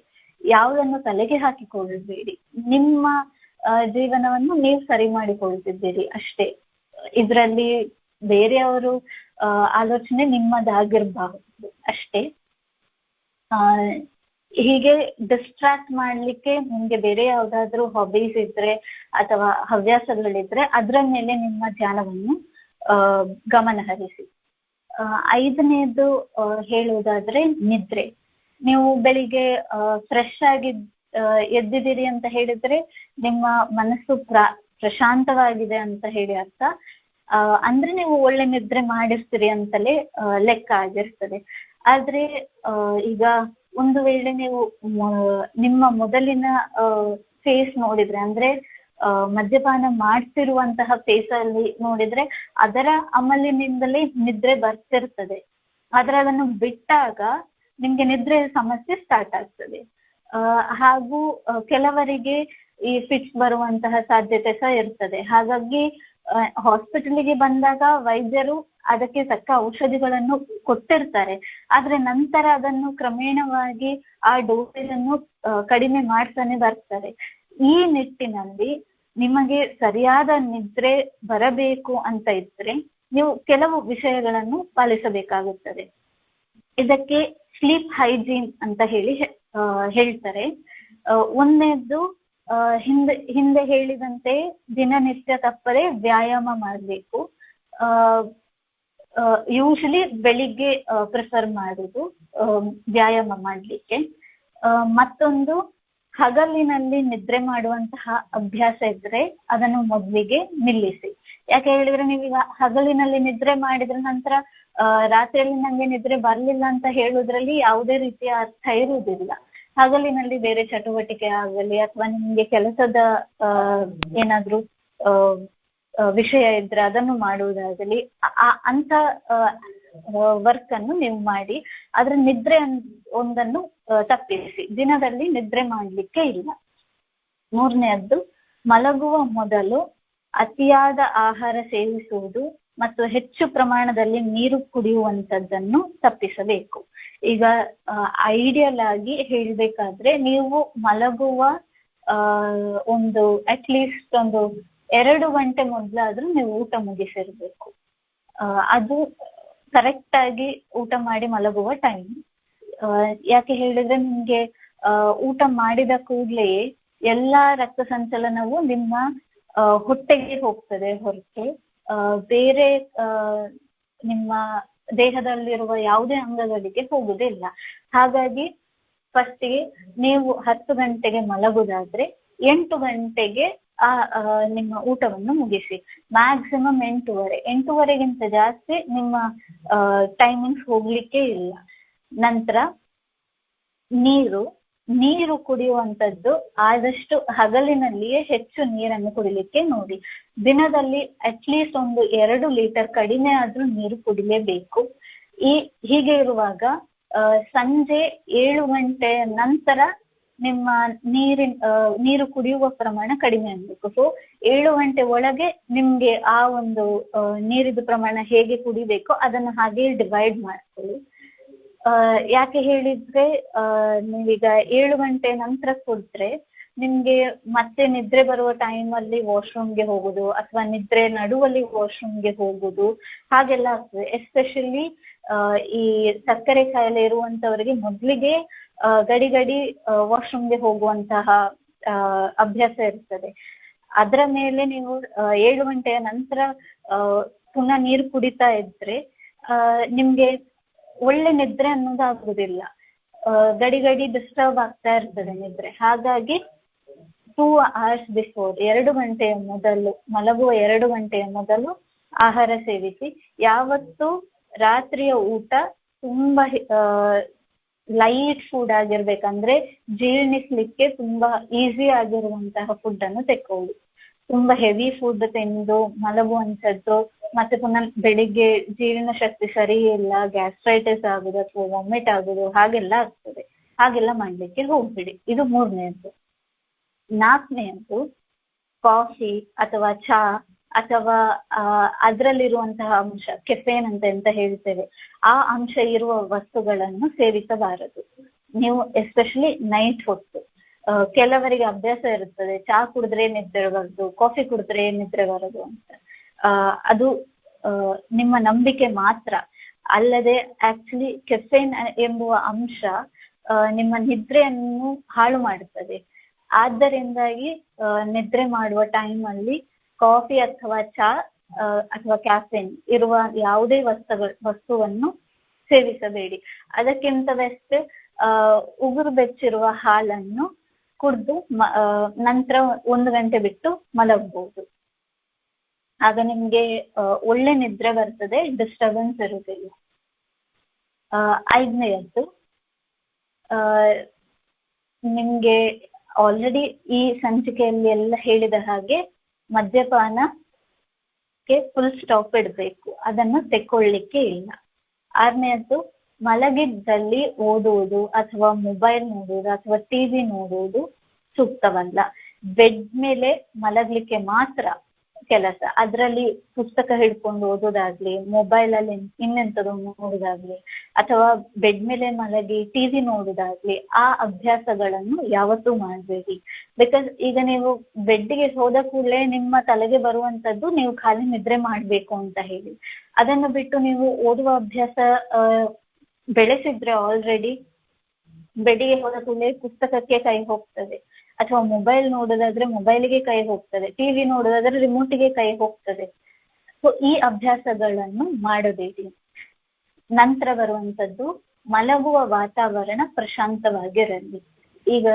ಯಾವುದನ್ನು ತಲೆಗೆ ಹಾಕಿಕೊಳ್ಳಬೇಡಿ. ನಿಮ್ಮ ಜೀವನವನ್ನು ನೀವು ಸರಿ ಮಾಡಿಕೊಳ್ತಿದ್ದೀರಿ ಅಷ್ಟೇ. ಇದರಲ್ಲಿ ಬೇರೆಯವರು ಆಲೋಚನೆ ನಿಮ್ಮದಾಗಿರ್ಬಾರ್ದು ಅಷ್ಟೇ. ಹೀಗೆ ಡಿಸ್ಟ್ರಾಕ್ಟ್ ಮಾಡ್ಲಿಕ್ಕೆ ನಿಮ್ಗೆ ಬೇರೆ ಯಾವ್ದಾದ್ರು ಹಾಬೀಸ್ ಇದ್ರೆ ಅಥವಾ ಹವ್ಯಾಸಗಳಿದ್ರೆ ಅದರ ಮೇಲೆ ನಿಮ್ಮ ಧ್ಯಾನವನ್ನು ಗಮನ ಹರಿಸಿ. 5ನೇದು ಹೇಳುವುದಾದ್ರೆ ನಿದ್ರೆ. ನೀವು ಬೆಳಿಗ್ಗೆ ಫ್ರೆಶ್ ಆಗಿ ಎದ್ದಿದ್ದೀರಿ ಅಂತ ಹೇಳಿದ್ರೆ ನಿಮ್ಮ ಮನಸ್ಸು ಪ್ರಶಾಂತವಾಗಿದೆ ಅಂತ ಹೇಳಿ ಅರ್ಥ. ಅಂದ್ರೆ ನೀವು ಒಳ್ಳೆ ನಿದ್ರೆ ಮಾಡಿರ್ತೀರಿ ಅಂತಲೇ ಲೆಕ್ಕ ಆಗಿರ್ತದೆ. ಆದ್ರೆ ಈಗ ಒಂದು ವೇಳೆ ನೀವು ನಿಮ್ಮ ಮೊದಲಿನ ಫೇಸ್ ನೋಡಿದ್ರೆ, ಅಂದ್ರೆ ಮದ್ಯಪಾನ ಮಾಡ್ತಿರುವಂತಹ ಫೇಸ್ ಅಲ್ಲಿ ನೋಡಿದ್ರೆ ಅದರ ಅಮಲಿನಿಂದಲೇ ನಿದ್ರೆ ಬರ್ತಿರ್ತದೆ. ಆದ್ರೆ ಅದನ್ನು ಬಿಟ್ಟಾಗ ನಿಮ್ಗೆ ನಿದ್ರೆ ಸಮಸ್ಯೆ ಸ್ಟಾರ್ಟ್ ಆಗ್ತದೆ. ಹಾಗೂ ಕೆಲವರಿಗೆ ಈ ಫಿಟ್ಸ್ ಬರುವಂತಹ ಸಾಧ್ಯತೆ ಸಹ ಇರ್ತದೆ. ಹಾಗಾಗಿ ಹಾಸ್ಪಿಟಲ್ಗೆ ಬಂದಾಗ ವೈದ್ಯರು ಅದಕ್ಕೆ ತಕ್ಕ ಔಷಧಿಗಳನ್ನು ಕೊಟ್ಟಿರ್ತಾರೆ. ಆದ್ರೆ ನಂತರ ಅದನ್ನು ಕ್ರಮೇಣವಾಗಿ ಆ ಡೋಸೇಜ್ ಅನ್ನು ಕಡಿಮೆ ಮಾಡ್ತಾನೆ ಬರ್ತಾರೆ. ಈ ನಿಟ್ಟಿನಲ್ಲಿ ನಿಮಗೆ ಸರಿಯಾದ ನಿದ್ರೆ ಬರಬೇಕು ಅಂತ ಇದ್ರೆ ನೀವು ಕೆಲವು ವಿಷಯಗಳನ್ನು ಪಾಲಿಸಬೇಕಾಗುತ್ತದೆ. ಇದಕ್ಕೆ ಸ್ಲೀಪ್ ಹೈಜೀನ್ ಅಂತ ಹೇಳಿ ಹೇಳ್ತಾರೆ. ಒಂದನೇದ್ದು ಹಿಂದೆ ಹೇಳಿದಂತೆ ದಿನನಿತ್ಯ ತಪ್ಪದೆ ವ್ಯಾಯಾಮ ಮಾಡಬೇಕು. ಯೂಶಲಿ ಬೆಳಿಗ್ಗೆ ಪ್ರಿಫರ್ ಮಾಡುದು ವ್ಯಾಯಾಮ ಮಾಡಲಿಕ್ಕೆ. ಮತ್ತೊಂದು, ಹಗಲಿನಲ್ಲಿ ನಿದ್ರೆ ಮಾಡುವಂತಹ ಅಭ್ಯಾಸ ಇದ್ರೆ ಅದನ್ನು ಮೊದಲಿಗೆ ನಿಲ್ಲಿಸಿ. ಯಾಕೆ ಹೇಳಿದ್ರೆ ನೀವೀಗ ಹಗಲಿನಲ್ಲಿ ನಿದ್ರೆ ಮಾಡಿದ್ರೆ ನಂತರ ರಾತ್ರಿಯಲ್ಲಿ ನಂಗೆ ನಿದ್ರೆ ಬರ್ಲಿಲ್ಲ ಅಂತ ಹೇಳುದ್ರಲ್ಲಿ ಯಾವುದೇ ರೀತಿಯ ಅರ್ಥ ಇರುವುದಿಲ್ಲ. ಹಗಲಿನಲ್ಲಿ ಬೇರೆ ಚಟುವಟಿಕೆ ಆಗಲಿ ಅಥವಾ ನಿಮ್ಗೆ ಕೆಲಸದ ಏನಾದ್ರೂ ವಿಷಯ ಇದ್ರೆ ಅದನ್ನು ಮಾಡುವುದಾಗಲಿ ಅಂತ ವರ್ಕ್ ಅನ್ನು ನೀವು ಮಾಡಿ. ಆದ್ರೆ ನಿದ್ರೆ ಒಂದನ್ನು ತಪ್ಪಿಸಿ. ದಿನದಲ್ಲಿ ನಿದ್ರೆ ಮಾಡ್ಲಿಕ್ಕೆ ಇಲ್ಲ. 3ನೇದ್ದು, ಮಲಗುವ ಮೊದಲು ಅತಿಯಾದ ಆಹಾರ ಸೇವಿಸುವುದು ಮತ್ತು ಹೆಚ್ಚು ಪ್ರಮಾಣದಲ್ಲಿ ನೀರು ಕುಡಿಯುವಂಥದ್ದನ್ನು ತಪ್ಪಿಸಬೇಕು. ಈಗ ಐಡಿಯಲ್ ಆಗಿ ಹೇಳ್ಬೇಕಾದ್ರೆ ನೀವು ಮಲಗುವ ಒಂದು ಅಟ್ಲೀಸ್ಟ್ ಒಂದು 2 ಗಂಟೆ ಮೊದ್ಲಾದ್ರೂ ನೀವು ಊಟ ಮುಗಿಸಿರ್ಬೇಕು. ಅದು ಕರೆಕ್ಟ್ ಆಗಿ ಊಟ ಮಾಡಿ ಮಲಗುವ ಟೈಮ್. ಯಾಕೆ ಹೇಳಿದ್ರೆ ನಿಮ್ಗೆ ಊಟ ಮಾಡಿದ ಕೂಡ್ಲೇ ಎಲ್ಲಾ ರಕ್ತ ಸಂಚಲನವು ನಿಮ್ಮ ಹೊಟ್ಟೆಗೆ ಹೋಗ್ತದೆ ಹೊರತು ಬೇರೆ ನಿಮ್ಮ ದೇಹದಲ್ಲಿರುವ ಯಾವುದೇ ಅಂಗಗಳಿಗೆ ಹೋಗುದಿಲ್ಲ. ಹಾಗಾಗಿ ಫಸ್ಟಿಗೆ ನೀವು 10 ಗಂಟೆಗೆ ಮಲಗುದಾದ್ರೆ 8 ಗಂಟೆಗೆ ನಿಮ್ಮ ಊಟವನ್ನು ಮುಗಿಸಿ. ಮ್ಯಾಕ್ಸಿಮಮ್ 8:30ಗಿಂತ ಜಾಸ್ತಿ ನಿಮ್ಮ ಟೈಮಿಂಗ್ಸ್ ಹೋಗ್ಲಿಕ್ಕೆ ಇಲ್ಲ. ನಂತರ ನೀರು ಕುಡಿಯುವಂಥದ್ದು ಆದಷ್ಟು ಹಗಲಿನಲ್ಲಿಯೇ ಹೆಚ್ಚು ನೀರನ್ನು ಕುಡಿಲಿಕ್ಕೆ ನೋಡಿ. ದಿನದಲ್ಲಿ ಅಟ್ಲೀಸ್ಟ್ ಒಂದು 2 ಲೀಟರ್ ಕಡಿಮೆ ಆದ್ರೂ ನೀರು ಕುಡಿಲೇಬೇಕು. ಹೀಗೆ ಇರುವಾಗ ಸಂಜೆ 7 ಗಂಟೆಯ ನಂತರ ನಿಮ್ಮ ನೀರು ಕುಡಿಯುವ ಪ್ರಮಾಣ ಕಡಿಮೆ ಆಗ್ಬೇಕು. ಸೊ 7 ಗಂಟೆ ಒಳಗೆ ನಿಮ್ಗೆ ಆ ಒಂದು ನೀರಿನ ಪ್ರಮಾಣ ಹೇಗೆ ಕುಡಿಬೇಕೋ ಅದನ್ನು ಹಾಗೆ ಡಿವೈಡ್ ಮಾಡ್ಕೊಳ್ಳಿ. ಯಾಕೆ ಹೇಳಿದ್ರೆ ನೀವೀಗ 7 ಗಂಟೆ ನಂತರ ಕುಡಿದ್ರೆ ನಿಮ್ಗೆ ಮತ್ತೆ ನಿದ್ರೆ ಬರುವ ಟೈಮಲ್ಲಿ ವಾಶ್ರೂಮ್ಗೆ ಹೋಗುದು ಅಥವಾ ನಿದ್ರೆ ನಡುವಲ್ಲಿ ವಾಶ್ರೂಮ್ಗೆ ಹೋಗುದು ಹಾಗೆಲ್ಲ ಆಗ್ತದೆ. ಎಸ್ಪೆಷಲಿ ಈ ಸಕ್ಕರೆ ಕಾಯಿಲೆ ಇರುವಂತವರಿಗೆ ಮೊದ್ಲಿಗೆ ಗಡಿ ವಾಶ್ರೂಮ್ಗೆ ಹೋಗುವಂತಹ ಅಭ್ಯಾಸ ಇರ್ತದೆ. ಅದರ ಮೇಲೆ ನೀವು 7 ಗಂಟೆಯ ನಂತರ ಪುನಃ ನೀರು ಕುಡಿತಾ ಇದ್ರೆ ನಿಮ್ಗೆ ಒಳ್ಳೆ ನಿದ್ರೆ ಅನ್ನೋದು ಆಗುದಿಲ್ಲ. ಗಡಿ ಡಿಸ್ಟರ್ಬ್ ಆಗ್ತಾ ಇರ್ತದೆ ನಿದ್ರೆ. ಹಾಗಾಗಿ 2 hours ಬಿಫೋರ್, 2 ಗಂಟೆಯ ಮೊದಲು ಮಲಗುವ 2 ಗಂಟೆಯ ಮೊದಲು ಆಹಾರ ಸೇವಿಸಿ. ಯಾವತ್ತು ರಾತ್ರಿಯ ಊಟ ತುಂಬಾ ಲೈಟ್ ಫುಡ್ ಆಗಿರ್ಬೇಕಂದ್ರೆ ಜೀರ್ಣಿಸ್ಲಿಕ್ಕೆ ತುಂಬಾ ಈಸಿ ಆಗಿರುವಂತಹ ಫುಡ್ ಅನ್ನು ತೆಕ್ಕೊಳ್ಳಿ. ತುಂಬಾ ಹೆವಿ ಫುಡ್ ತಿಂದು ಮಲಗುವಂಥದ್ದು ಮತ್ತೆ ಪುನಃ ಬೆಳಿಗ್ಗೆ ಜೀರ್ಣ ಶಕ್ತಿ ಸರಿ ಇಲ್ಲ, ಗ್ಯಾಸ್ಟ್ರೈಟಿಸ್ ಆಗುದು ಅಥವಾ ವಾಮಿಟ್ ಆಗುದು ಹಾಗೆಲ್ಲ ಆಗ್ತದೆ. ಹಾಗೆಲ್ಲ ಮಾಡ್ಲಿಕ್ಕೆ ಹೋಗ್ಬಿಡಿ. ಇದು 3ನೇದ್ದು. 4ನೇದ್ದು ಕಾಫಿ ಅಥವಾ ಚಹಾ ಅಥವಾ ಅದರಲ್ಲಿರುವಂತಹ ಅಂಶ ಕೆಫೇನ್ ಅಂತ ಹೇಳ್ತೇವೆ, ಆ ಅಂಶ ಇರುವ ವಸ್ತುಗಳನ್ನು ಸೇವಿಸಬಾರದು ನೀವು, ಎಸ್ಪೆಷಲಿ ನೈಟ್ ಹೊತ್ತು. ಕೆಲವರಿಗೆ ಅಭ್ಯಾಸ ಇರುತ್ತದೆ ಚಹಾ ಕುಡಿದ್ರೆ ನಿದ್ರೆ ಬರೋದು, ಕಾಫಿ ಕುಡಿದ್ರೆ ನಿದ್ರೆ ಬರೋದು ಅಂತ. ಅದು ನಿಮ್ಮ ನಂಬಿಕೆ ಮಾತ್ರ. ಅಲ್ಲದೆ ಆಕ್ಚುಲಿ ಕೆಫೇನ್ ಎಂಬುವ ಅಂಶ ನಿಮ್ಮ ನಿದ್ರೆಯನ್ನು ಹಾಳು ಮಾಡುತ್ತದೆ. ಆದ್ದರಿಂದಾಗಿ ನಿದ್ರೆ ಮಾಡುವ ಟೈಮಲ್ಲಿ ಕಾಫಿ ಅಥವಾ ಚಹಾ ಅಥವಾ ಕ್ಯಾಫೆನ್ ಇರುವ ಯಾವುದೇ ವಸ್ತುವನ್ನು ಸೇವಿಸಬೇಡಿ. ಅದಕ್ಕಿಂತ ಬೆಸ್ಟ್ ಉಗುರು ಬೆಚ್ಚಿರುವ ಹಾಲನ್ನು ಕುಡಿದು ನಂತರ 1 ಗಂಟೆ ಬಿಟ್ಟು ಮಲಗಬಹುದು. ಆಗ ನಿಮ್ಗೆ ಒಳ್ಳೆ ನಿದ್ರೆ ಬರ್ತದೆ, ಡಿಸ್ಟರ್ಬೆನ್ಸ್ ಇರುವುದಿಲ್ಲ. 5ನೇಯದ್ದು ನಿಮ್ಗೆ ಆಲ್ರೆಡಿ ಈ ಸಂಚಿಕೆಯಲ್ಲಿ ಎಲ್ಲ ಹೇಳಿದ ಹಾಗೆ ಮದ್ಯಪಾನಕ್ಕೆ ಫುಲ್ ಸ್ಟಾಪ್ ಇಡಬೇಕು, ಅದನ್ನು ತೆಕ್ಕೊಳ್ಳಿಕ್ಕೆ ಇಲ್ಲ. 6ನೇಯದ್ದು ಮಲಗಿದ್ದಲ್ಲಿ ಓದುವುದು ಅಥವಾ ಮೊಬೈಲ್ ನೋಡುವುದು ಅಥವಾ ಟಿವಿ ನೋಡುವುದು ಸೂಕ್ತವಲ್ಲ. ಬೆಡ್ ಮೇಲೆ ಮಲಗ್ಲಿಕ್ಕೆ ಮಾತ್ರ ಕೆಲಸ. ಅದರಲ್ಲಿ ಪುಸ್ತಕ ಹಿಡ್ಕೊಂಡು ಓದೋದಾಗ್ಲಿ, ಮೊಬೈಲ್ ಅಲ್ಲಿ ಇನ್ನೆಂಥದ್ದು ನೋಡೋದಾಗ್ಲಿ ಅಥವಾ ಬೆಡ್ ಮೇಲೆ ಮಲಗಿ ಟಿವಿ ನೋಡೋದಾಗ್ಲಿ ಆ ಅಭ್ಯಾಸಗಳನ್ನು ಯಾವತ್ತೂ ಮಾಡಬೇಡಿ. ಬಿಕಾಸ್ ಈಗ ನೀವು ಬೆಡ್ಗೆ ಹೋದ ಕೂಡಲೇ ನಿಮ್ಮ ತಲೆಗೆ ಬರುವಂತದ್ದು ನೀವು ಖಾಲಿ ನಿದ್ರೆ ಮಾಡ್ಬೇಕು ಅಂತ ಹೇಳಿ. ಅದನ್ನು ಬಿಟ್ಟು ನೀವು ಓದುವ ಅಭ್ಯಾಸ ಬೆಳೆಸಿದ್ರೆ ಆಲ್ರೆಡಿ ಬೆಡ್ಗೆ ಹೋದ ಕೂಡಲೇ ಪುಸ್ತಕಕ್ಕೆ ಕೈ ಹೋಗ್ತದೆ, ಅಥವಾ ಮೊಬೈಲ್ ನೋಡೋದಾದ್ರೆ ಮೊಬೈಲ್ಗೆ ಕೈ ಹೋಗ್ತದೆ, ಟಿವಿ ನೋಡೋದಾದ್ರೆ ರಿಮೋಟ್ಗೆ ಕೈ ಹೋಗ್ತದೆ. ಸೊ ಈ ಅಭ್ಯಾಸಗಳನ್ನು ಮಾಡಬೇಡಿ. ನಂತರ ಬರುವಂತದ್ದು ಮಲಗುವ ವಾತಾವರಣ ಪ್ರಶಾಂತವಾಗಿರಲಿ. ಈಗ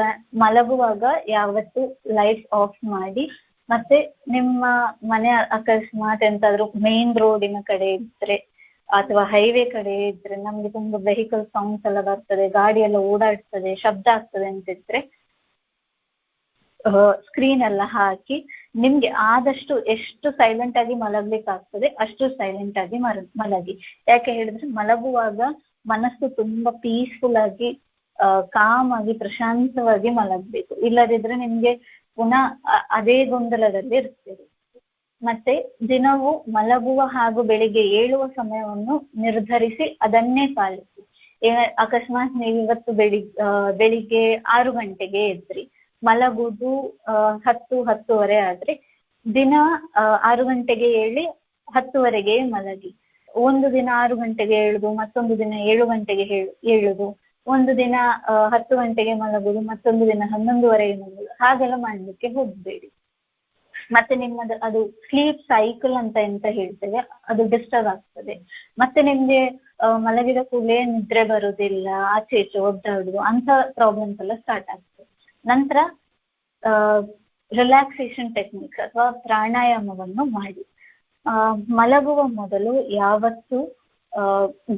ಮಲಗುವಾಗ ಯಾವತ್ತು ಲೈಟ್ ಆಫ್ ಮಾಡಿ, ಮತ್ತೆ ನಿಮ್ಮ ಮನೆ ಅಕಸ್ಮಾತ್ ಎಂತಾದ್ರೂ ಮೇನ್ ರೋಡಿನ ಕಡೆ ಇದ್ರೆ ಅಥವಾ ಹೈವೇ ಕಡೆ ಇದ್ರೆ ನಮ್ಗೆ ತುಂಬಾ ವೆಹಿಕಲ್ ಸೌಂಡ್ಸ್ ಎಲ್ಲ ಬರ್ತದೆ, ಗಾಡಿ ಎಲ್ಲ ಓಡಾಡ್ತದೆ, ಶಬ್ದ ಆಗ್ತದೆ ಅಂತಿದ್ರೆ ಸ್ಕ್ರೀನ್ ಎಲ್ಲ ಹಾಕಿ ನಿಮ್ಗೆ ಆದಷ್ಟು ಎಷ್ಟು ಸೈಲೆಂಟ್ ಆಗಿ ಮಲಗ್ಲಿಕ್ಕೆ ಆಗ್ತದೆ ಅಷ್ಟು ಸೈಲೆಂಟ್ ಆಗಿ ಮಲಗಿ. ಯಾಕೆ ಹೇಳಿದ್ರೆ ಮಲಗುವಾಗ ಮನಸ್ಸು ತುಂಬಾ ಪೀಸ್ಫುಲ್ ಆಗಿ ಕಾಮ್ ಆಗಿ ಪ್ರಶಾಂತವಾಗಿ ಮಲಗಬೇಕು. ಇಲ್ಲದಿದ್ರೆ ನಿಮ್ಗೆ ಪುನಃ ಅದೇ ಗೊಂದಲದಲ್ಲಿ ಇರ್ತೀರಿ. ಮತ್ತೆ ದಿನವೂ ಮಲಗುವ ಹಾಗೂ ಬೆಳಿಗ್ಗೆ ಏಳುವ ಸಮಯವನ್ನು ನಿರ್ಧರಿಸಿ ಅದನ್ನೇ ಪಾಲಿಸಿ. ಅಕಸ್ಮಾತ್ ನೀವು ಇವತ್ತು ಬೆಳಿಗ್ಗೆ 6 ಗಂಟೆಗೆ ಎದ್ರಿ, ಮಲಗುದು 10-10:30 ಆದ್ರೆ ದಿನ 6 ಗಂಟೆಗೆ ಏಳಿ 10:00ವರೆಗೆ ಮಲಗಿ. ಒಂದು ದಿನ 6 ಗಂಟೆಗೆ ಏಳುದು, ಮತ್ತೊಂದು ದಿನ 7 ಗಂಟೆಗೆ ಏಳುದು, ಒಂದು ದಿನ 10 ಗಂಟೆಗೆ ಮಲಗುದು, ಮತ್ತೊಂದು ದಿನ 11:30ಗೆ ಮಲಗುದು. ಹಾಗೆಲ್ಲ ಮಾಡ್ಲಿಕ್ಕೆ ಹೋಗ್ಬೇಡಿ. ಮತ್ತೆ ನಿಮ್ಮದು ಅದು ಸ್ಲೀಪ್ ಸೈಕಲ್ ಅಂತ ಎಂತ ಹೇಳ್ತೇವೆ ಅದು ಡಿಸ್ಟರ್ಬ್ ಆಗ್ತದೆ. ಮತ್ತೆ ನಿಮ್ಗೆ ಮಲಗಿದ ಕೂಡಲೇ ನಿದ್ರೆ ಬರುದಿಲ್ಲ, ಆಚೆ ಈಚೆ ಒದ್ದಾಡುದು ಅಂತ ಪ್ರಾಬ್ಲಮ್ಸ್ ಎಲ್ಲ ಸ್ಟಾರ್ಟ್ ಆಗ್ತದೆ. ನಂತರ ರಿಲ್ಯಾಕ್ಸೇಷನ್ ಟೆಕ್ನಿಕ್ಸ್ ಅಥವಾ ಪ್ರಾಣಾಯಾಮವನ್ನು ಮಾಡಿ. ಮಲಗುವ ಮೊದಲು ಯಾವತ್ತು